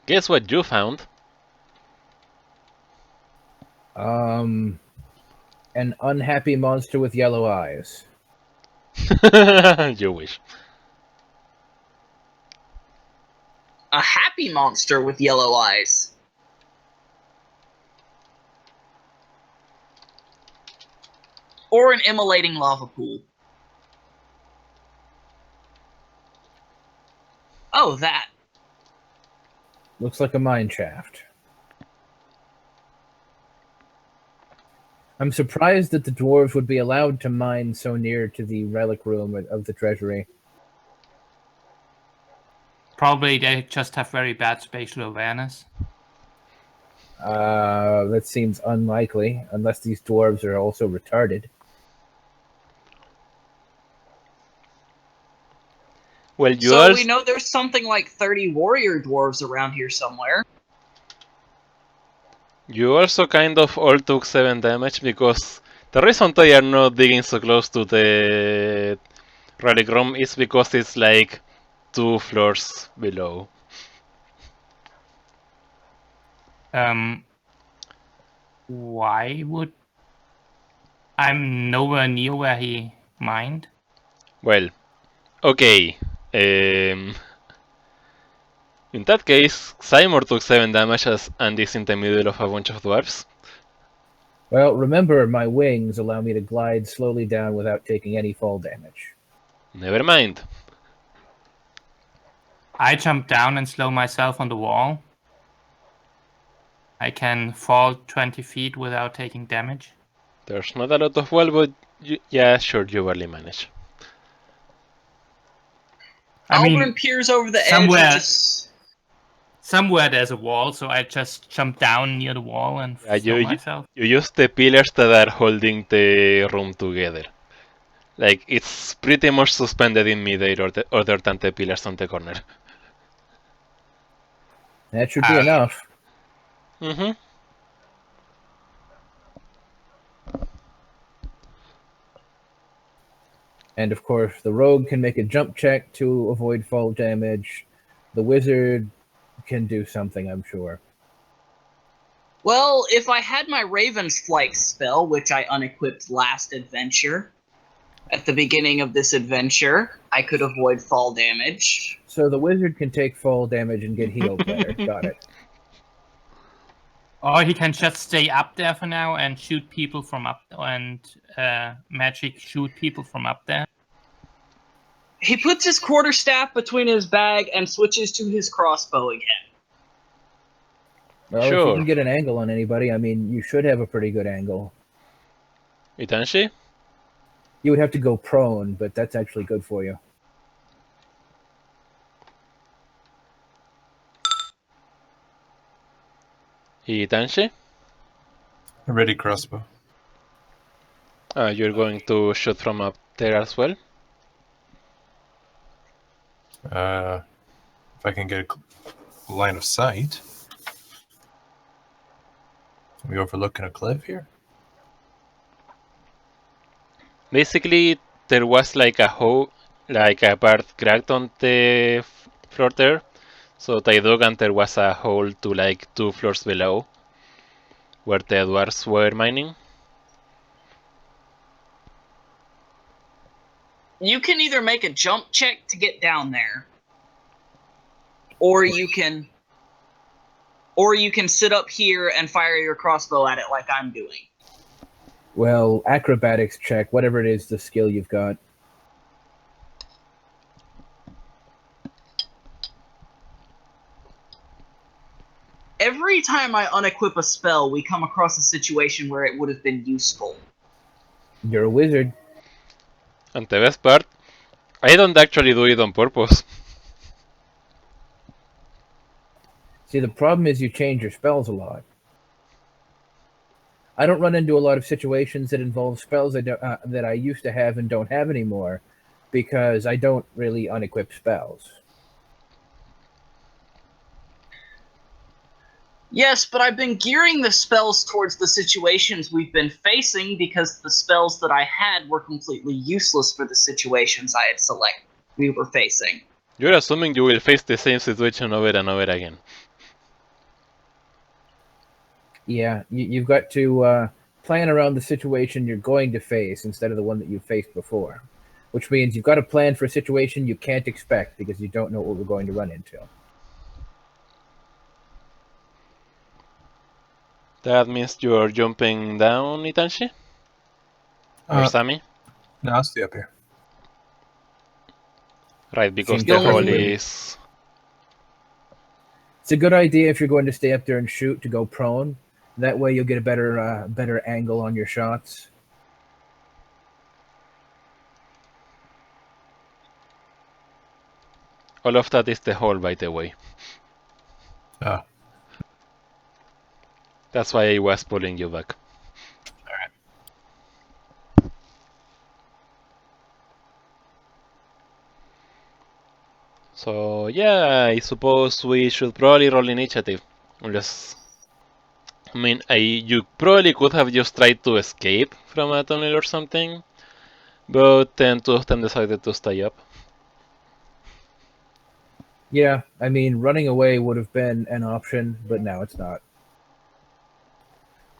Guess what you found? An unhappy monster with yellow eyes. You wish. A happy monster with yellow eyes. Or an immolating lava pool. Oh, that. Looks like a mine shaft. I'm surprised that the dwarves would be allowed to mine so near to the relic room of the treasury. Probably they just have very bad spatial awareness. That seems unlikely, unless these dwarves are also retarded. Well, you So also we know there's something like 30 warrior dwarves around here somewhere. kind of all took 7 damage because the reason they are not digging so close to the relic room is because it's like 2 floors below. Why would I'm nowhere near where he mined? Well, okay. In that case, Seymour took 7 damage and is in the middle of a bunch of dwarves. Well, remember, my wings allow me to glide slowly down without taking any fall damage. Never mind. I jump down and slow myself on the wall. I can fall 20 feet without taking damage. There's not a lot of wall, but yeah, sure, you barely manage. I Alburn mean, peers over the somewhere- edge and just... somewhere there's a wall, so I just jump down near the wall and Yeah, slow myself. you use the pillars that are holding the room together. Like, it's pretty much suspended in midair other than the pillars on the corner. That should be enough. Mm-hmm. And of course, the rogue can make a jump check to avoid fall damage. The wizard can do something, I'm sure. Well, if I had my Raven's Flight spell, which I unequipped last adventure, at the beginning of this adventure, I could avoid fall damage. So the wizard can take fall damage and get healed later. Got it. Or he can just stay up there for now and shoot people from up and magic shoot people from up there. He puts his quarterstaff between his bag and switches to his crossbow again. Well, if you Sure. can get an angle on anybody, I mean, you should have a pretty good angle. Itanshi? You would have to go prone, but that's actually good for you. Itanshi, Ready crossbow. you're going to shoot from up there as well? If I can get a line of sight. Are we overlooking a cliff here? Basically, there was like a hole, like a part cracked on the floor there. So I dug and there was a hole to like 2 floors below where the dwarves were mining. You can either make a jump check to get down there, or you can sit up here and fire your crossbow at it like I'm doing. Well, acrobatics check, whatever it is, the skill you've got. Every time I unequip a spell, we come across a situation where it would have been useful. You're a wizard. And the best part, I don't actually do it on purpose. See, the problem is you change your spells a lot. I don't run into a lot of situations that involve spells that I used to have and don't have anymore, because I don't really unequip spells. Yes, but I've been gearing the spells towards the situations we've been facing because the spells that I had were completely useless for the situations I had we were facing. You're assuming you will face the same situation over and over again. Yeah, you've got to plan around the situation you're going to face instead of the one that you faced before. Which means you've got to plan for a situation you can't expect because you don't know what we're going to run into. That means you're jumping down, Itanshi? Or Sami? No, I'll stay up here. Right, because Seems the hole perfectly- is... It's a good idea if you're going to stay up there and shoot to go prone. That way you'll get a better angle on your shots. All of that is the hole, by the way. Ah, That's why I was pulling you back. So yeah, I suppose we should probably roll initiative. Unless... I mean, you probably could have just tried to escape from a tunnel or something. But then two of them decided to stay up. Yeah, I mean, running away would have been an option, but now it's not.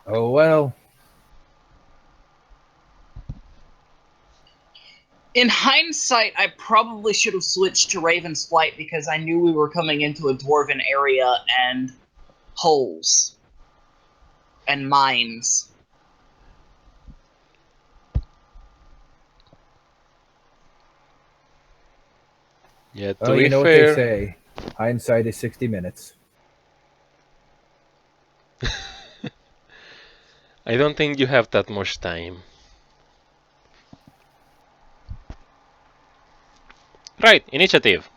Oh well. In hindsight, I probably should have switched to Raven's Flight because I knew we were coming into a dwarven area and holes and mines. Yeah, to Oh, be you know what they fair... say. Hindsight is 60 minutes. I don't think you have that much time. Right, initiative.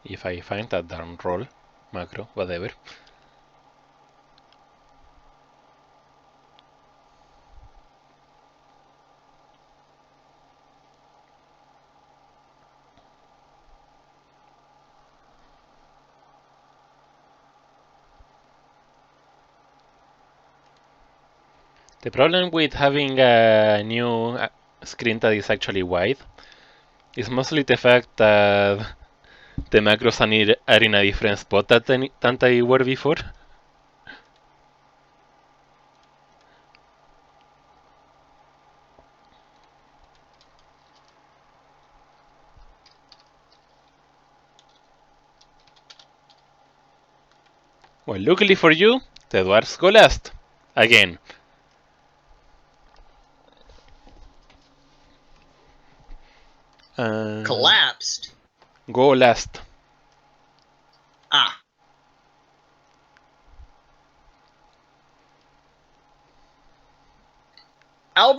If I find that darn roll, macro, whatever. The problem with having a new screen that is actually wide is mostly the fact that the macros are in a different spot than they were before. Well, luckily for you, the dwarves go last. Again. Collapsed. Go last. Ah.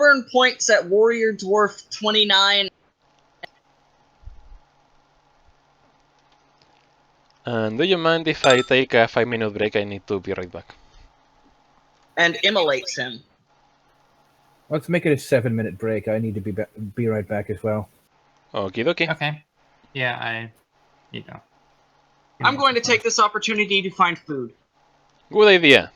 Alburn points at Warrior Dwarf 29. And do you mind if I take a 5-minute break? I need to be right back. And immolates him. Let's make it a 7-minute break. I need to be right back as well. Okie dokie. Okay. Yeah, I'm going to take this opportunity to find food. Good idea.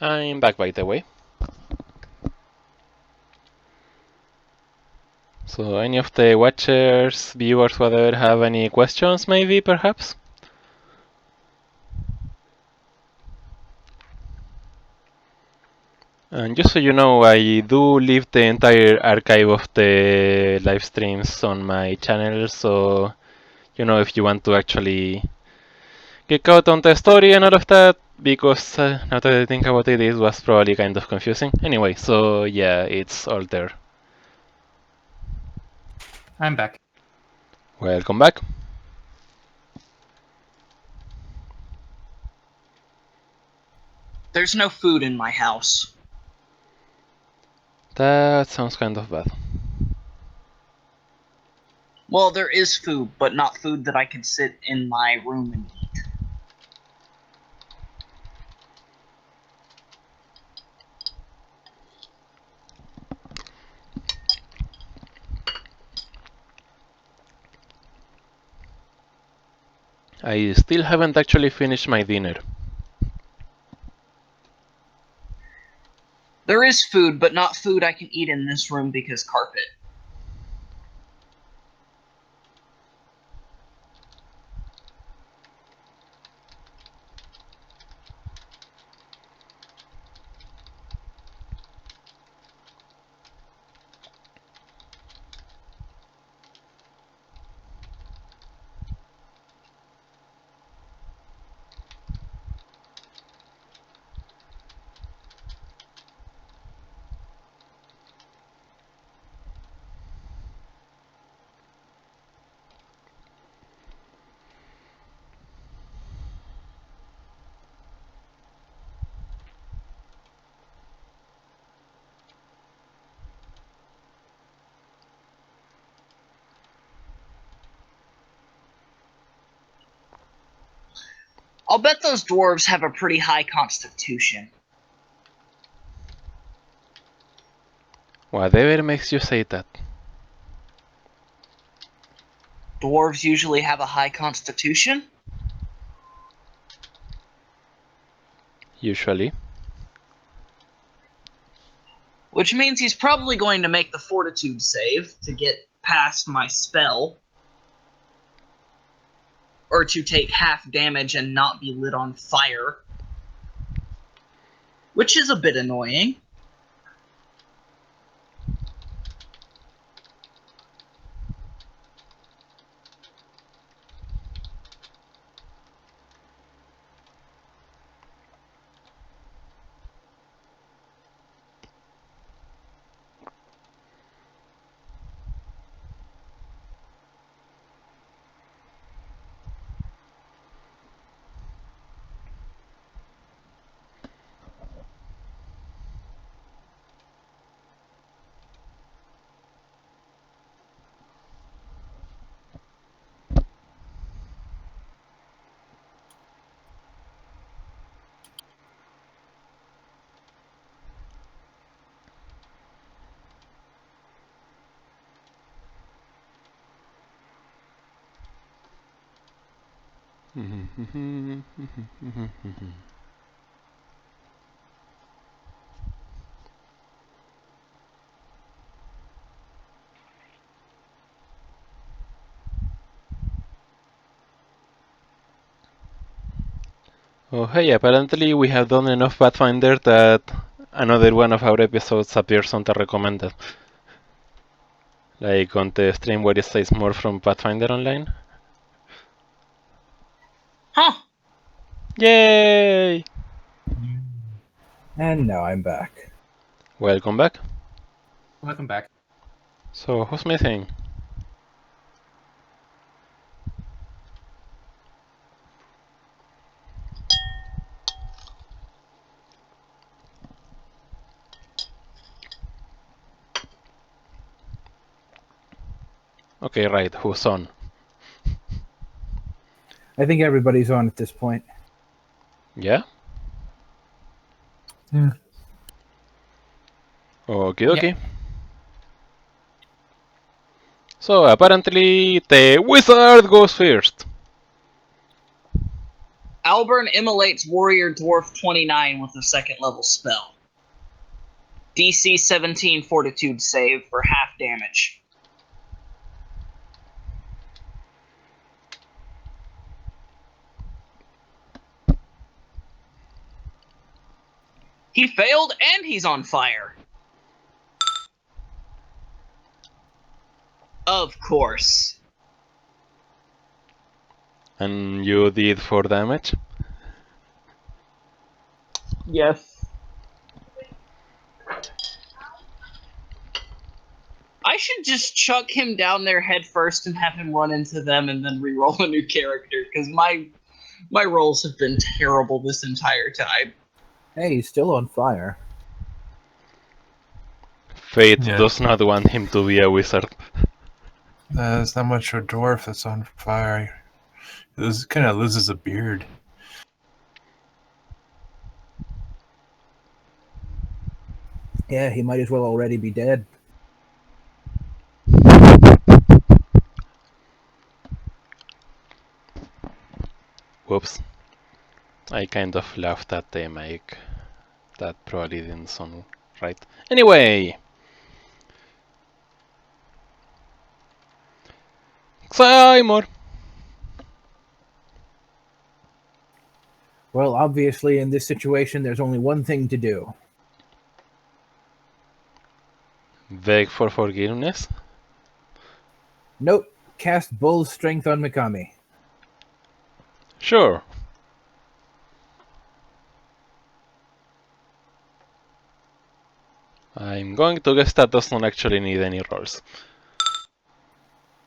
I'm back, by the way. So, any of the watchers, viewers, whatever, have any questions, maybe, perhaps? And just so you know, I do leave the entire archive of the live streams on my channel, so, you know, if you want to actually geek out on the story and all of that, because now that I think about it, it was probably kind of confusing. Anyway, so yeah, it's all there. I'm back. Welcome back. There's no food in my house. That sounds kind of bad. Well, there is food, but not food that I can sit in my room and eat. I still haven't actually finished my dinner. There is food, but not food I can eat in this room because carpet. I'll bet those dwarves have a pretty high constitution. Whatever makes you say that. Dwarves usually have a high constitution? Usually. Which means he's probably going to make the fortitude save to get past my spell. Or to take half damage and not be lit on fire. Which is a bit annoying. Oh hey, apparently we have done enough Pathfinder that another one of our episodes appears on the recommended. Like on the stream where it says more from Pathfinder Online. Huh. Yay! And now I'm back. Welcome back. Welcome back. So, who's missing? Okay, right, who's on? I think everybody's on at this point. Yeah? Yeah. Okie dokie. So, apparently the wizard goes first. Alburn immolates Warrior Dwarf 29 with a second level spell. DC 17 fortitude save for half damage. He failed and he's on fire. Of course. And you did 4 damage? Yes. I should just chuck him down there head first and have him run into them and then re-roll a new character, because my rolls have been terrible this entire time. Hey, he's still on fire. Fate Yeah. does not want him to be a wizard. There's not much of a dwarf that's on fire. This kind of loses a beard. Yeah, he might as well already be dead. Whoops. I kind of laughed at the mic. That probably didn't sound right. Anyway! Seymour! Well, obviously, in this situation, there's only one thing to do. Beg for forgiveness? Nope. Cast Bull's Strength on Mikami. Sure. I'm going to guess that doesn't actually need any rolls.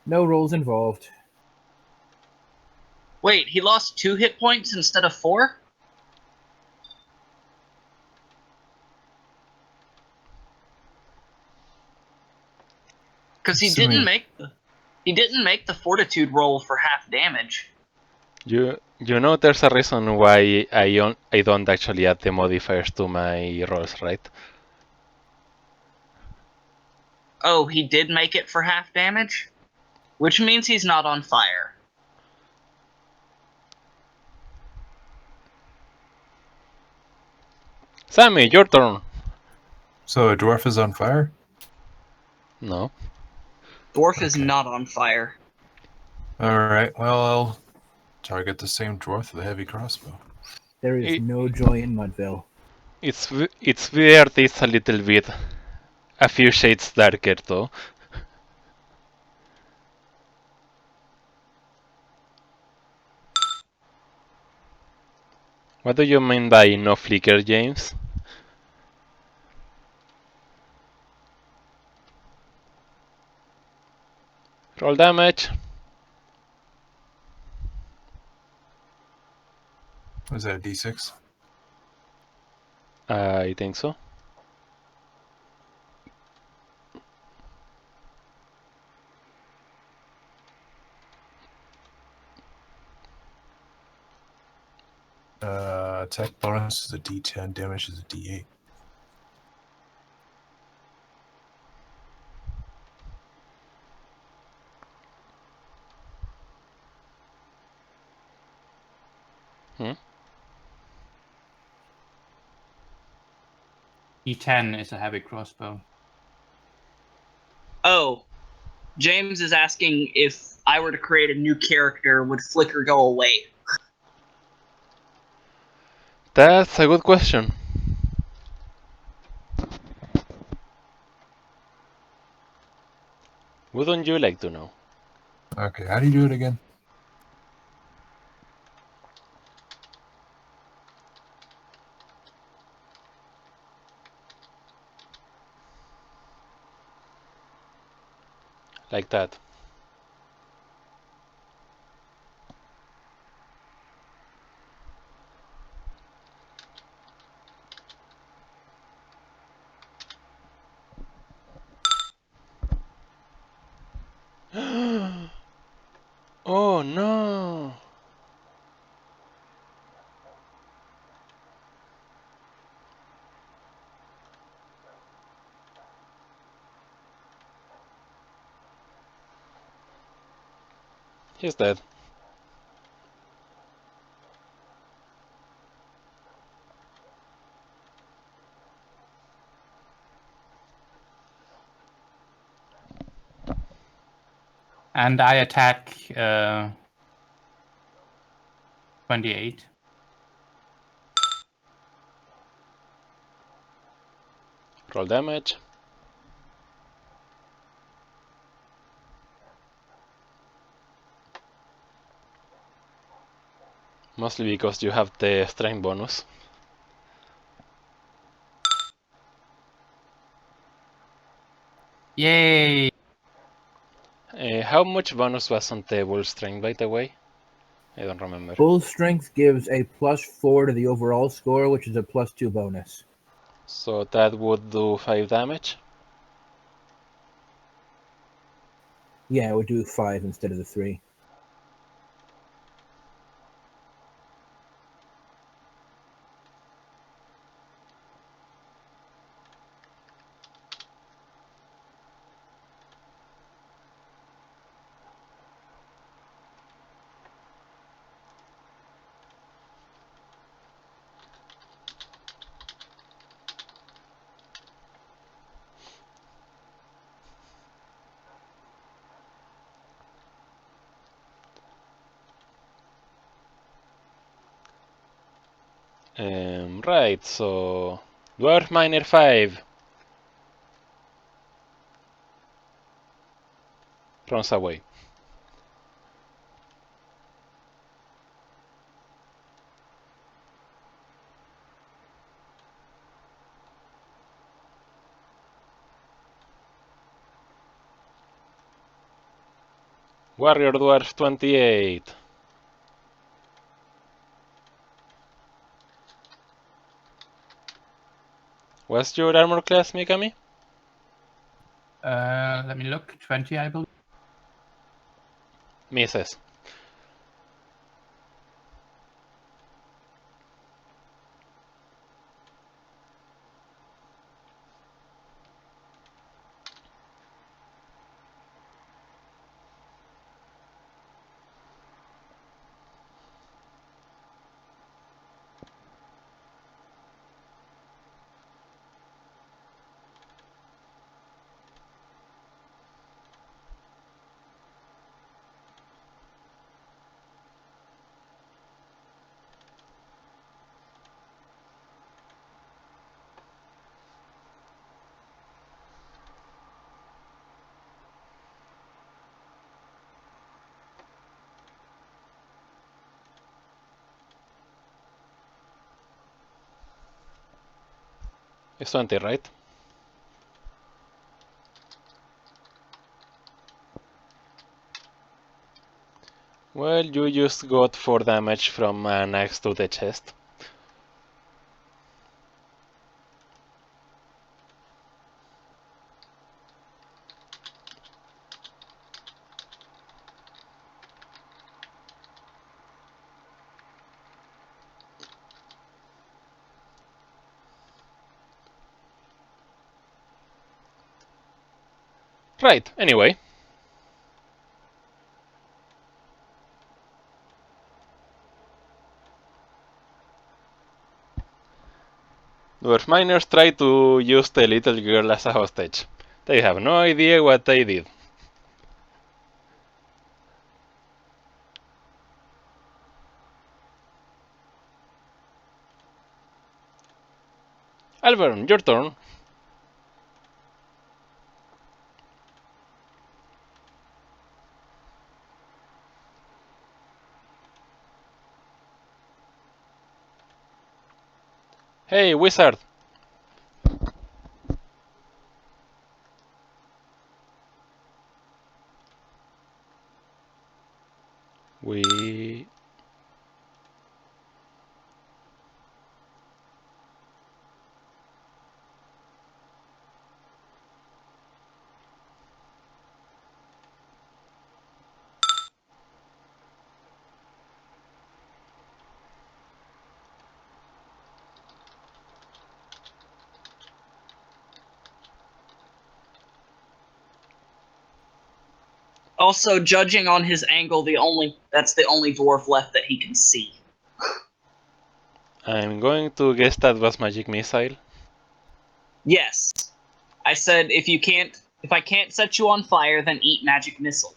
No rolls involved. Wait, he lost 2 hit points instead of 4? Because he Assuming- didn't make the fortitude roll for half damage. You You know there's a reason why I don't actually add the modifiers to my rolls, right? Oh, he did make it for half damage? Which means he's not on fire. Sammy, your turn. So a dwarf is on fire? No. Dwarf is Okay. not on fire. Alright, well, I'll target the same dwarf with a heavy crossbow. There is It- no joy in Mudville. It's weird. It's a little bit, a few shades darker though. What do you mean by no flicker, James? Roll damage. Was that a d6? I think so. Attack bonus is a d10, damage is a d8. E10 is a heavy crossbow. Oh, James is asking if I were to create a new character, would Flicker go away? That's a good question. Wouldn't you like to know? Okay, how do you do it again? Like that. Oh no! He's dead. And I attack 28. Roll damage. Mostly because you have the strength bonus. Yay! How much bonus was on the bull strength, by the way? I don't remember. Bull strength gives a +4 to the overall score, which is a +2 bonus. So that would do 5 damage. Yeah, it would do 5 instead of the 3. Right, so Dwarf Miner 5 runs away. Warrior Dwarf 28. What's your armor class, Mikami? Let me look. 20, I believe. Misses. It's 20, right? Well, you just got 4 damage from an axe to the chest. Right, anyway. Dwarf miners try to use the little girl as a hostage. They have no idea what they did. Alvern, your turn. Hey, wizard! We... Also, judging on his angle, that's the only dwarf left that he can see. I'm going to guess that was magic missile. Yes. I said if I can't set you on fire, then eat magic missile.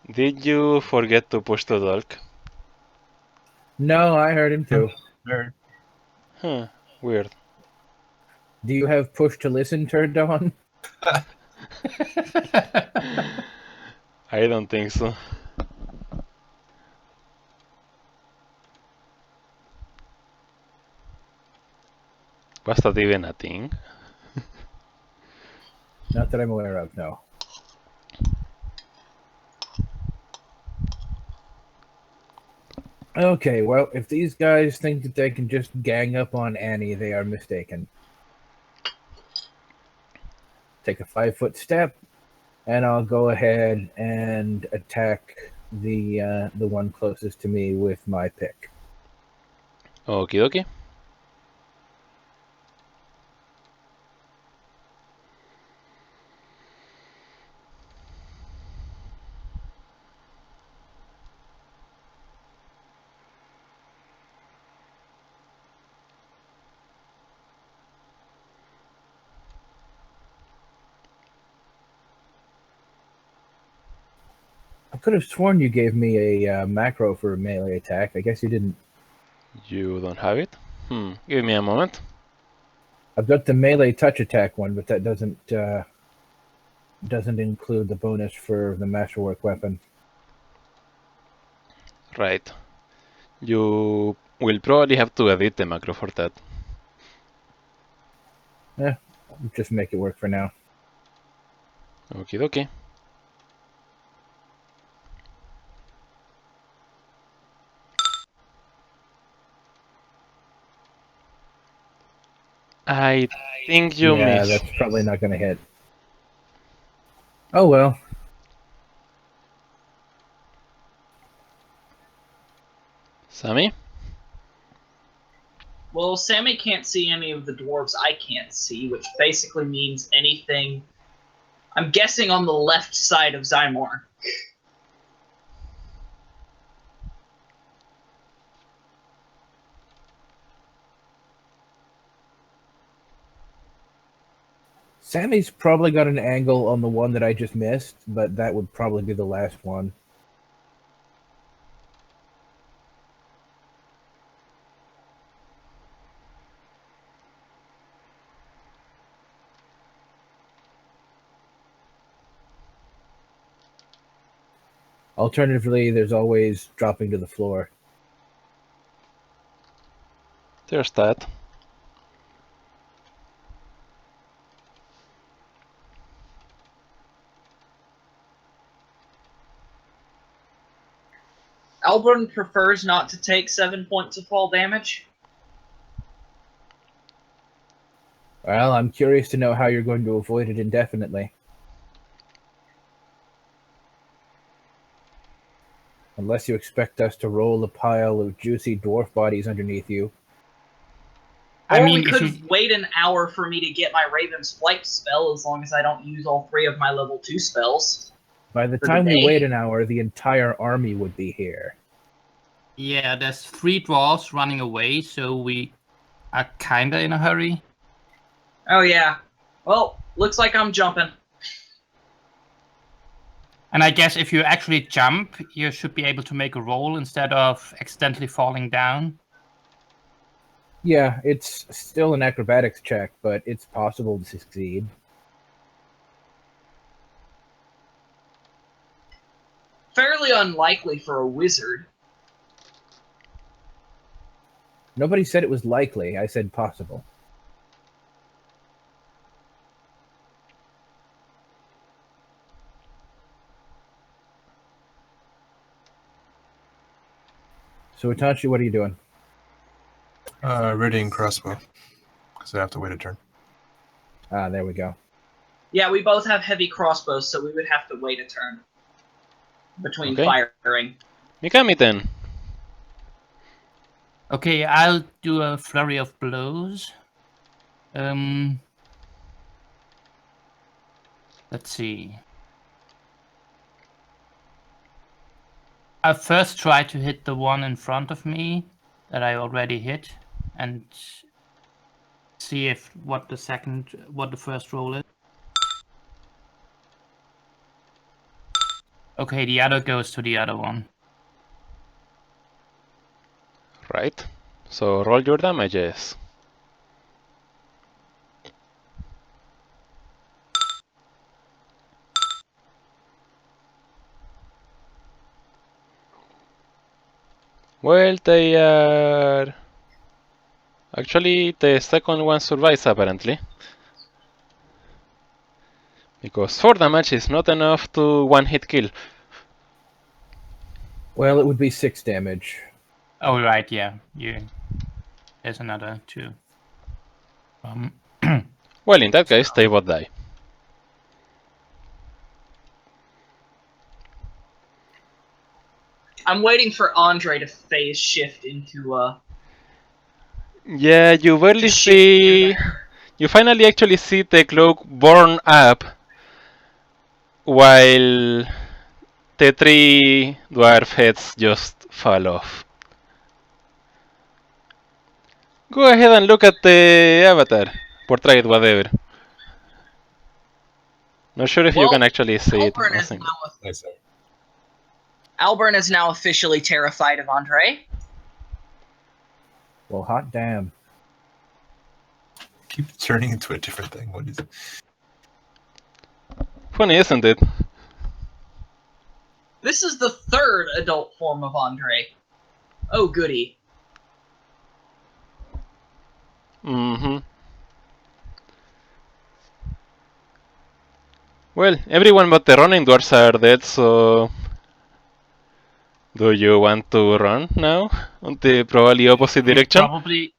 Did you forget to push the dog? No, I heard him too. There. Huh, weird. Do you have push to listen turned on? I don't think so. Was that even a thing? Not that I'm aware of, no. Okay, well, if these guys think that they can just gang up on Annie, they are mistaken. Take a 5-foot step, and I'll go ahead and attack the one closest to me with my pick. Okie dokie. I could have sworn you gave me a macro for a melee attack. I guess you didn't. You don't have it? Give me a moment. I've got the melee touch attack one, but that doesn't include the bonus for the masterwork weapon. Right. You will probably have to edit the macro for that. Just make it work for now. Okie dokie. I think you Yeah, missed. that's probably not going to hit. Oh well. Sammy? Well, Sammy can't see any of the dwarves I can't see, which basically means anything. I'm guessing on the left side of Zymor. Sammy's probably got an angle on the one that I just missed, but that would probably be the last one. Alternatively, there's always dropping to the floor. There's that. Alburn prefers not to take 7 points of fall damage. Well, I'm curious to know how you're going to avoid it indefinitely. Unless you expect us to roll a pile of juicy dwarf bodies underneath you. I Or mean, we if could you, wait an hour for me to get my Raven's Flight spell, as long as I don't use all 3 of my level 2 spells. By the For time we today. wait an hour, the entire army would be here. yeah, there's 3 dwarves running away, so we are kinda in a hurry. Oh yeah. Well, looks like I'm jumping. And I guess if you actually jump, you should be able to make a roll instead of accidentally falling down. Yeah, it's still an acrobatics check, but it's possible to succeed. Fairly unlikely for a wizard. Nobody said it was likely. I said possible. So, Itachi, what are you doing? Readying crossbow. Because I have to wait a turn. Ah, there we go. Yeah, we both have heavy crossbows, so we would have to wait a turn between Okay. firing. Mikami then. Okay, I'll do a flurry of blows. Let's see. I'll first try to hit the one in front of me that I already hit, and see if what the first roll is. Okay, the other goes to the other one. Right. So roll your damages. Well, they are... Actually, the second one survives, apparently. Because 4 damage is not enough to one-hit kill. Well, it would be 6 damage. Oh right, yeah. There's another 2. Well, in that case, they both die. I'm waiting for Andre to phase shift into Yeah, you barely to shift see... You finally actually see the cloak burn up while the 3 dwarf heads just fall off. Go ahead and look at the avatar. Portrait, whatever. Not sure if you Well, can actually see it. Alburn I is think. now Nice. Alburn is now officially terrified of Andre. Well, hot damn. Keep turning into a different thing. What is it? Funny, isn't it? This is the 3rd adult form of Andre. Oh goody. Mm-hmm. Well, everyone but the running dwarves are dead, so... Do you want to run now? On the probably opposite direction? Probably.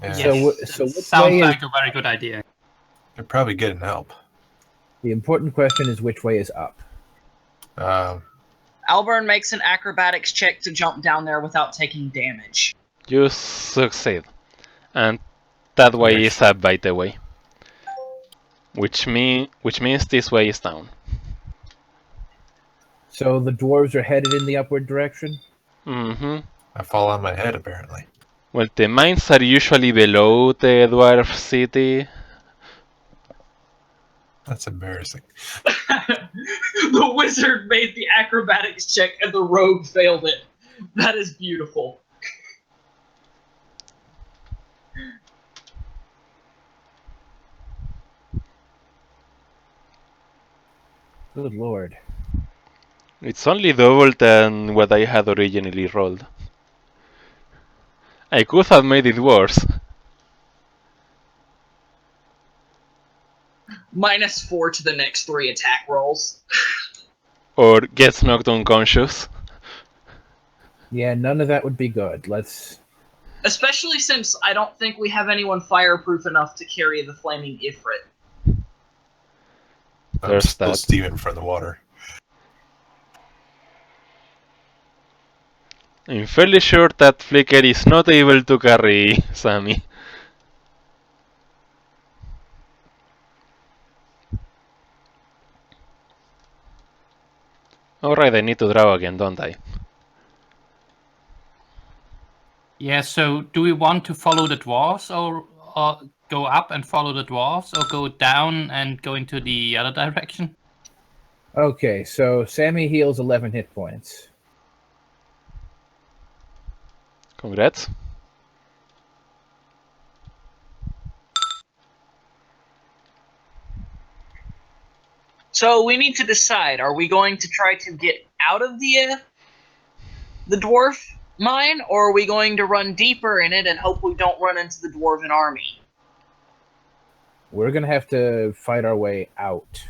Yeah, Yes. So which Sounds way like a very good idea. they're probably getting help. The important question is which way is up. Alburn makes an acrobatics check to jump down there without taking damage. You succeed. And that way Okay. is up, by the way. Which means this way is down. So the dwarves are headed in the upward direction? Mm-hmm. I fall on my head, apparently. Well, the mines are usually below the dwarf city. That's embarrassing. The wizard made the acrobatics check and the rogue failed it. That is beautiful. Good lord. It's only double than what I had originally rolled. I could have made it worse. -4 to the next 3 attack rolls. Or gets knocked unconscious. Yeah, none of that would be good. Let's. Especially since I don't think we have anyone fireproof enough to carry the flaming Ifrit. I'm There's still that. steaming from the water. I'm fairly sure that Flicker is not able to carry Sammy. Alright, I need to draw again, don't I? Yeah, so do we want to follow the dwarves or go up and follow the dwarves or go down and go into the other direction? Okay, so Sammy heals 11 hit points. Congrats. So we need to decide: are we going to try to get out of the dwarf mine, or are we going to run deeper in it and hope we don't run into the dwarven army? We're gonna have to fight our way out.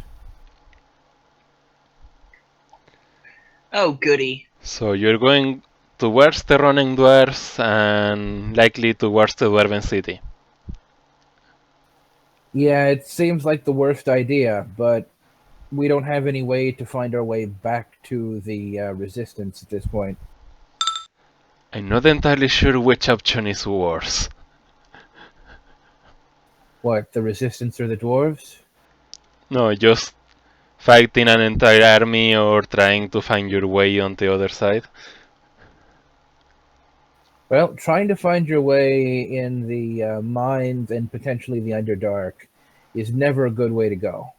Oh, goody. So you're going towards the running dwarves and likely towards the dwarven city. Yeah, it seems like the worst idea, but we don't have any way to find our way back to the resistance at this point. I'm not entirely sure which option is worse. What, the resistance or the dwarves? No, just fighting an entire army or trying to find your way on the other side. Well, trying to find your way in the mines and potentially the Underdark is never a good way to go.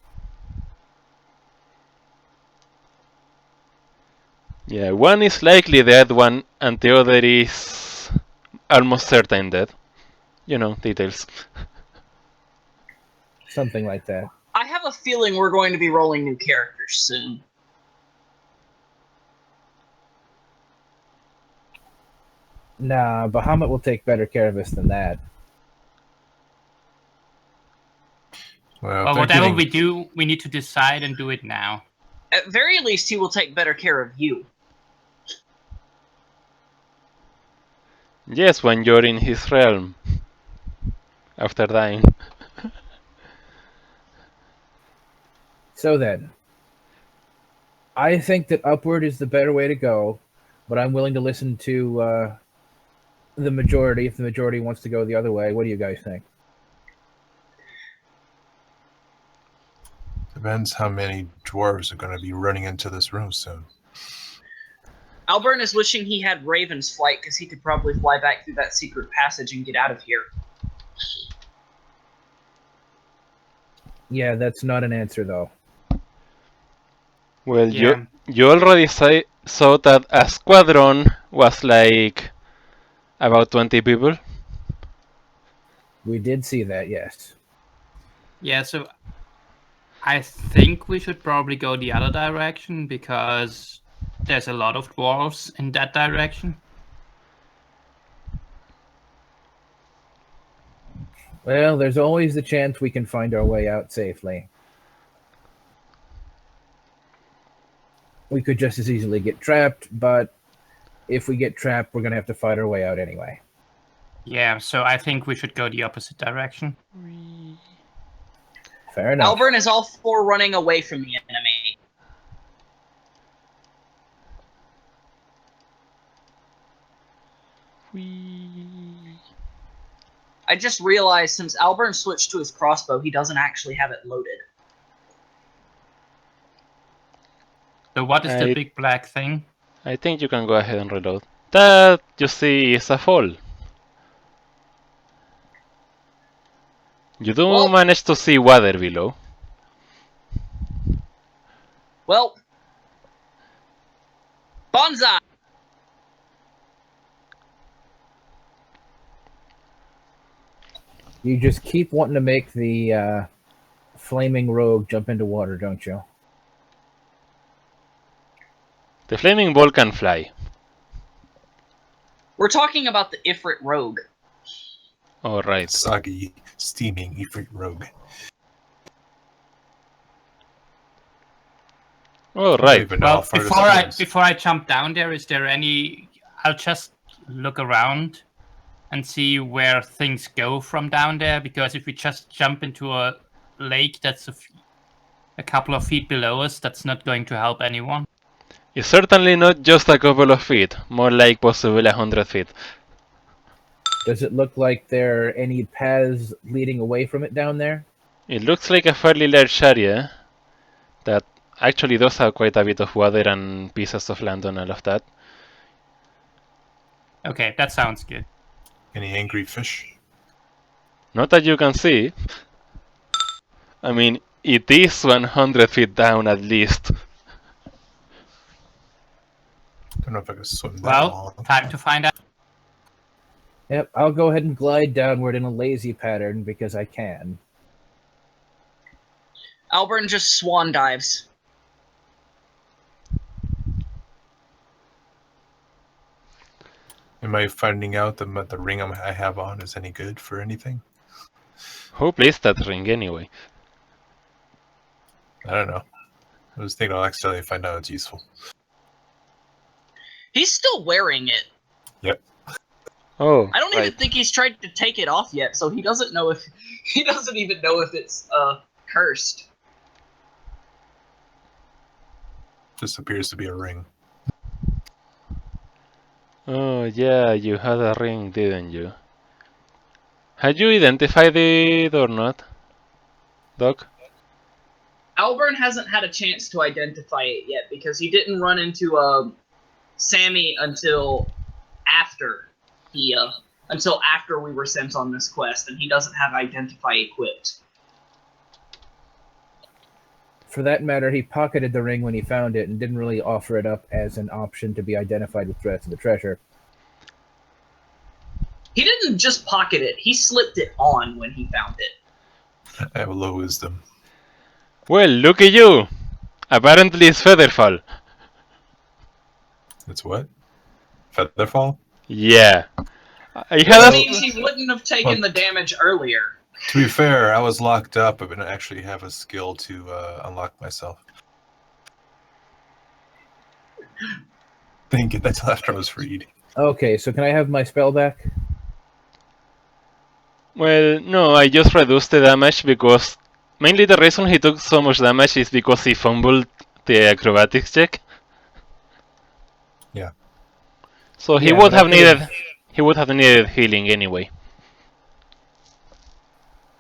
Yeah, one is likely dead one and the other is almost certain dead. You know, details. Something like that. I have a feeling we're going to be rolling new characters soon. Nah, Bahamut will take better care of us than that. Well, Well, they're whatever getting- we do, we need to decide and do it now. At very least, he will take better care of you. Yes, when you're in his realm. After dying. So then, I think that upward is the better way to go, but I'm willing to listen to the majority if the majority wants to go the other way. What do you guys think? Depends how many dwarves are going to be running into this room soon. Alburn is wishing he had Raven's flight because he could probably fly back through that secret passage and get out of here. Yeah, that's not an answer though. Well, Yeah. you already saw that a squadron was like about 20 people. We did see that, yes. Yeah, so I think we should probably go the other direction because there's a lot of dwarves in that direction. Well, there's always the chance we can find our way out safely. We could just as easily get trapped, but if we get trapped, we're going to have to fight our way out anyway. Yeah, so I think we should go the opposite direction. Fair enough. Alburn is all for running away from the enemy. I just realized since Alburn switched to his crossbow, he doesn't actually have it loaded. So what is the I- big black thing? I think you can go ahead and reload. That, you see, is a fall. You do Well- manage to see water below. Well, Bonsai! You just keep wanting to make the flaming rogue jump into water, don't you? The flaming ball can fly. We're talking about the Ifrit Rogue. Alright. Soggy, steaming Ifrit rogue. Alright. Even know Well, how far this before goes. I jump down there, is there any I'll just look around and see where things go from down there, because if we just jump into a lake that's a couple of feet below us, that's not going to help anyone. It's certainly not just a couple of feet, more like possibly 100 feet. Does it look like there are any paths leading away from it down there? It looks like a fairly large area that actually does have quite a bit of water and pieces of land and all of that. Okay, that sounds good. Any angry fish? Not that you can see. I mean, it is 100 feet down at least. Don't know if I can swim that Well, long. time to find out. Yep, I'll go ahead and glide downward in a lazy pattern because I can. Albert just swan dives. Am I finding out that the ring I have on is any good for anything? Who placed that ring anyway? I don't know. I was thinking I'll accidentally find out it's useful. He's still wearing it. Yep. Oh, I don't right. even think he's tried to take it off yet, so he doesn't know if he doesn't even know if it's cursed. Just appears to be a ring. Oh, yeah, you had a ring, didn't you? Had you identified it or not, Doc? Albert hasn't had a chance to identify it yet because he didn't run into Sammy until after we were sent on this quest, and he doesn't have Identify equipped. For that matter, he pocketed the ring when he found it and didn't really offer it up as an option to be identified with the rest of the treasure. He didn't just pocket it, he slipped it on when he found it. I have low wisdom. Well, look at you! Apparently it's Featherfall. It's what? Featherfall? Yeah. I had That a... means he wouldn't have taken the damage earlier. To be fair, I was locked up. I didn't actually have a skill to unlock myself. Didn't get that till after I was freed. Okay, so can I have my spell back? Well, no, I just reduced the damage because... Mainly the reason he took so much damage is because he fumbled the acrobatics check. Yeah. So he Yeah, would but I have could've- needed... He would have needed healing anyway.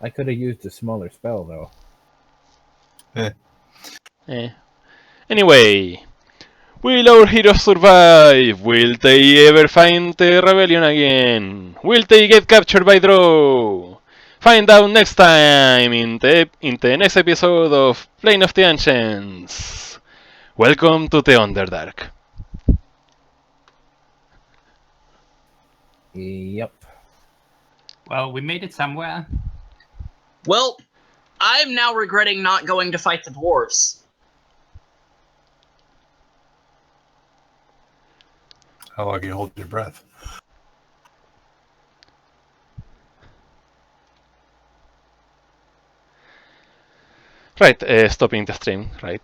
I could have used a smaller spell, though. Anyway, will our heroes survive? Will they ever find the rebellion again? Will they get captured by Drow? Find out next time in the next episode of Plane of the Ancients. Welcome to the Underdark. Yep. Well, we made it somewhere. Well, I'm now regretting not going to fight the dwarves. How long can you hold your breath? Right, stopping the stream, right?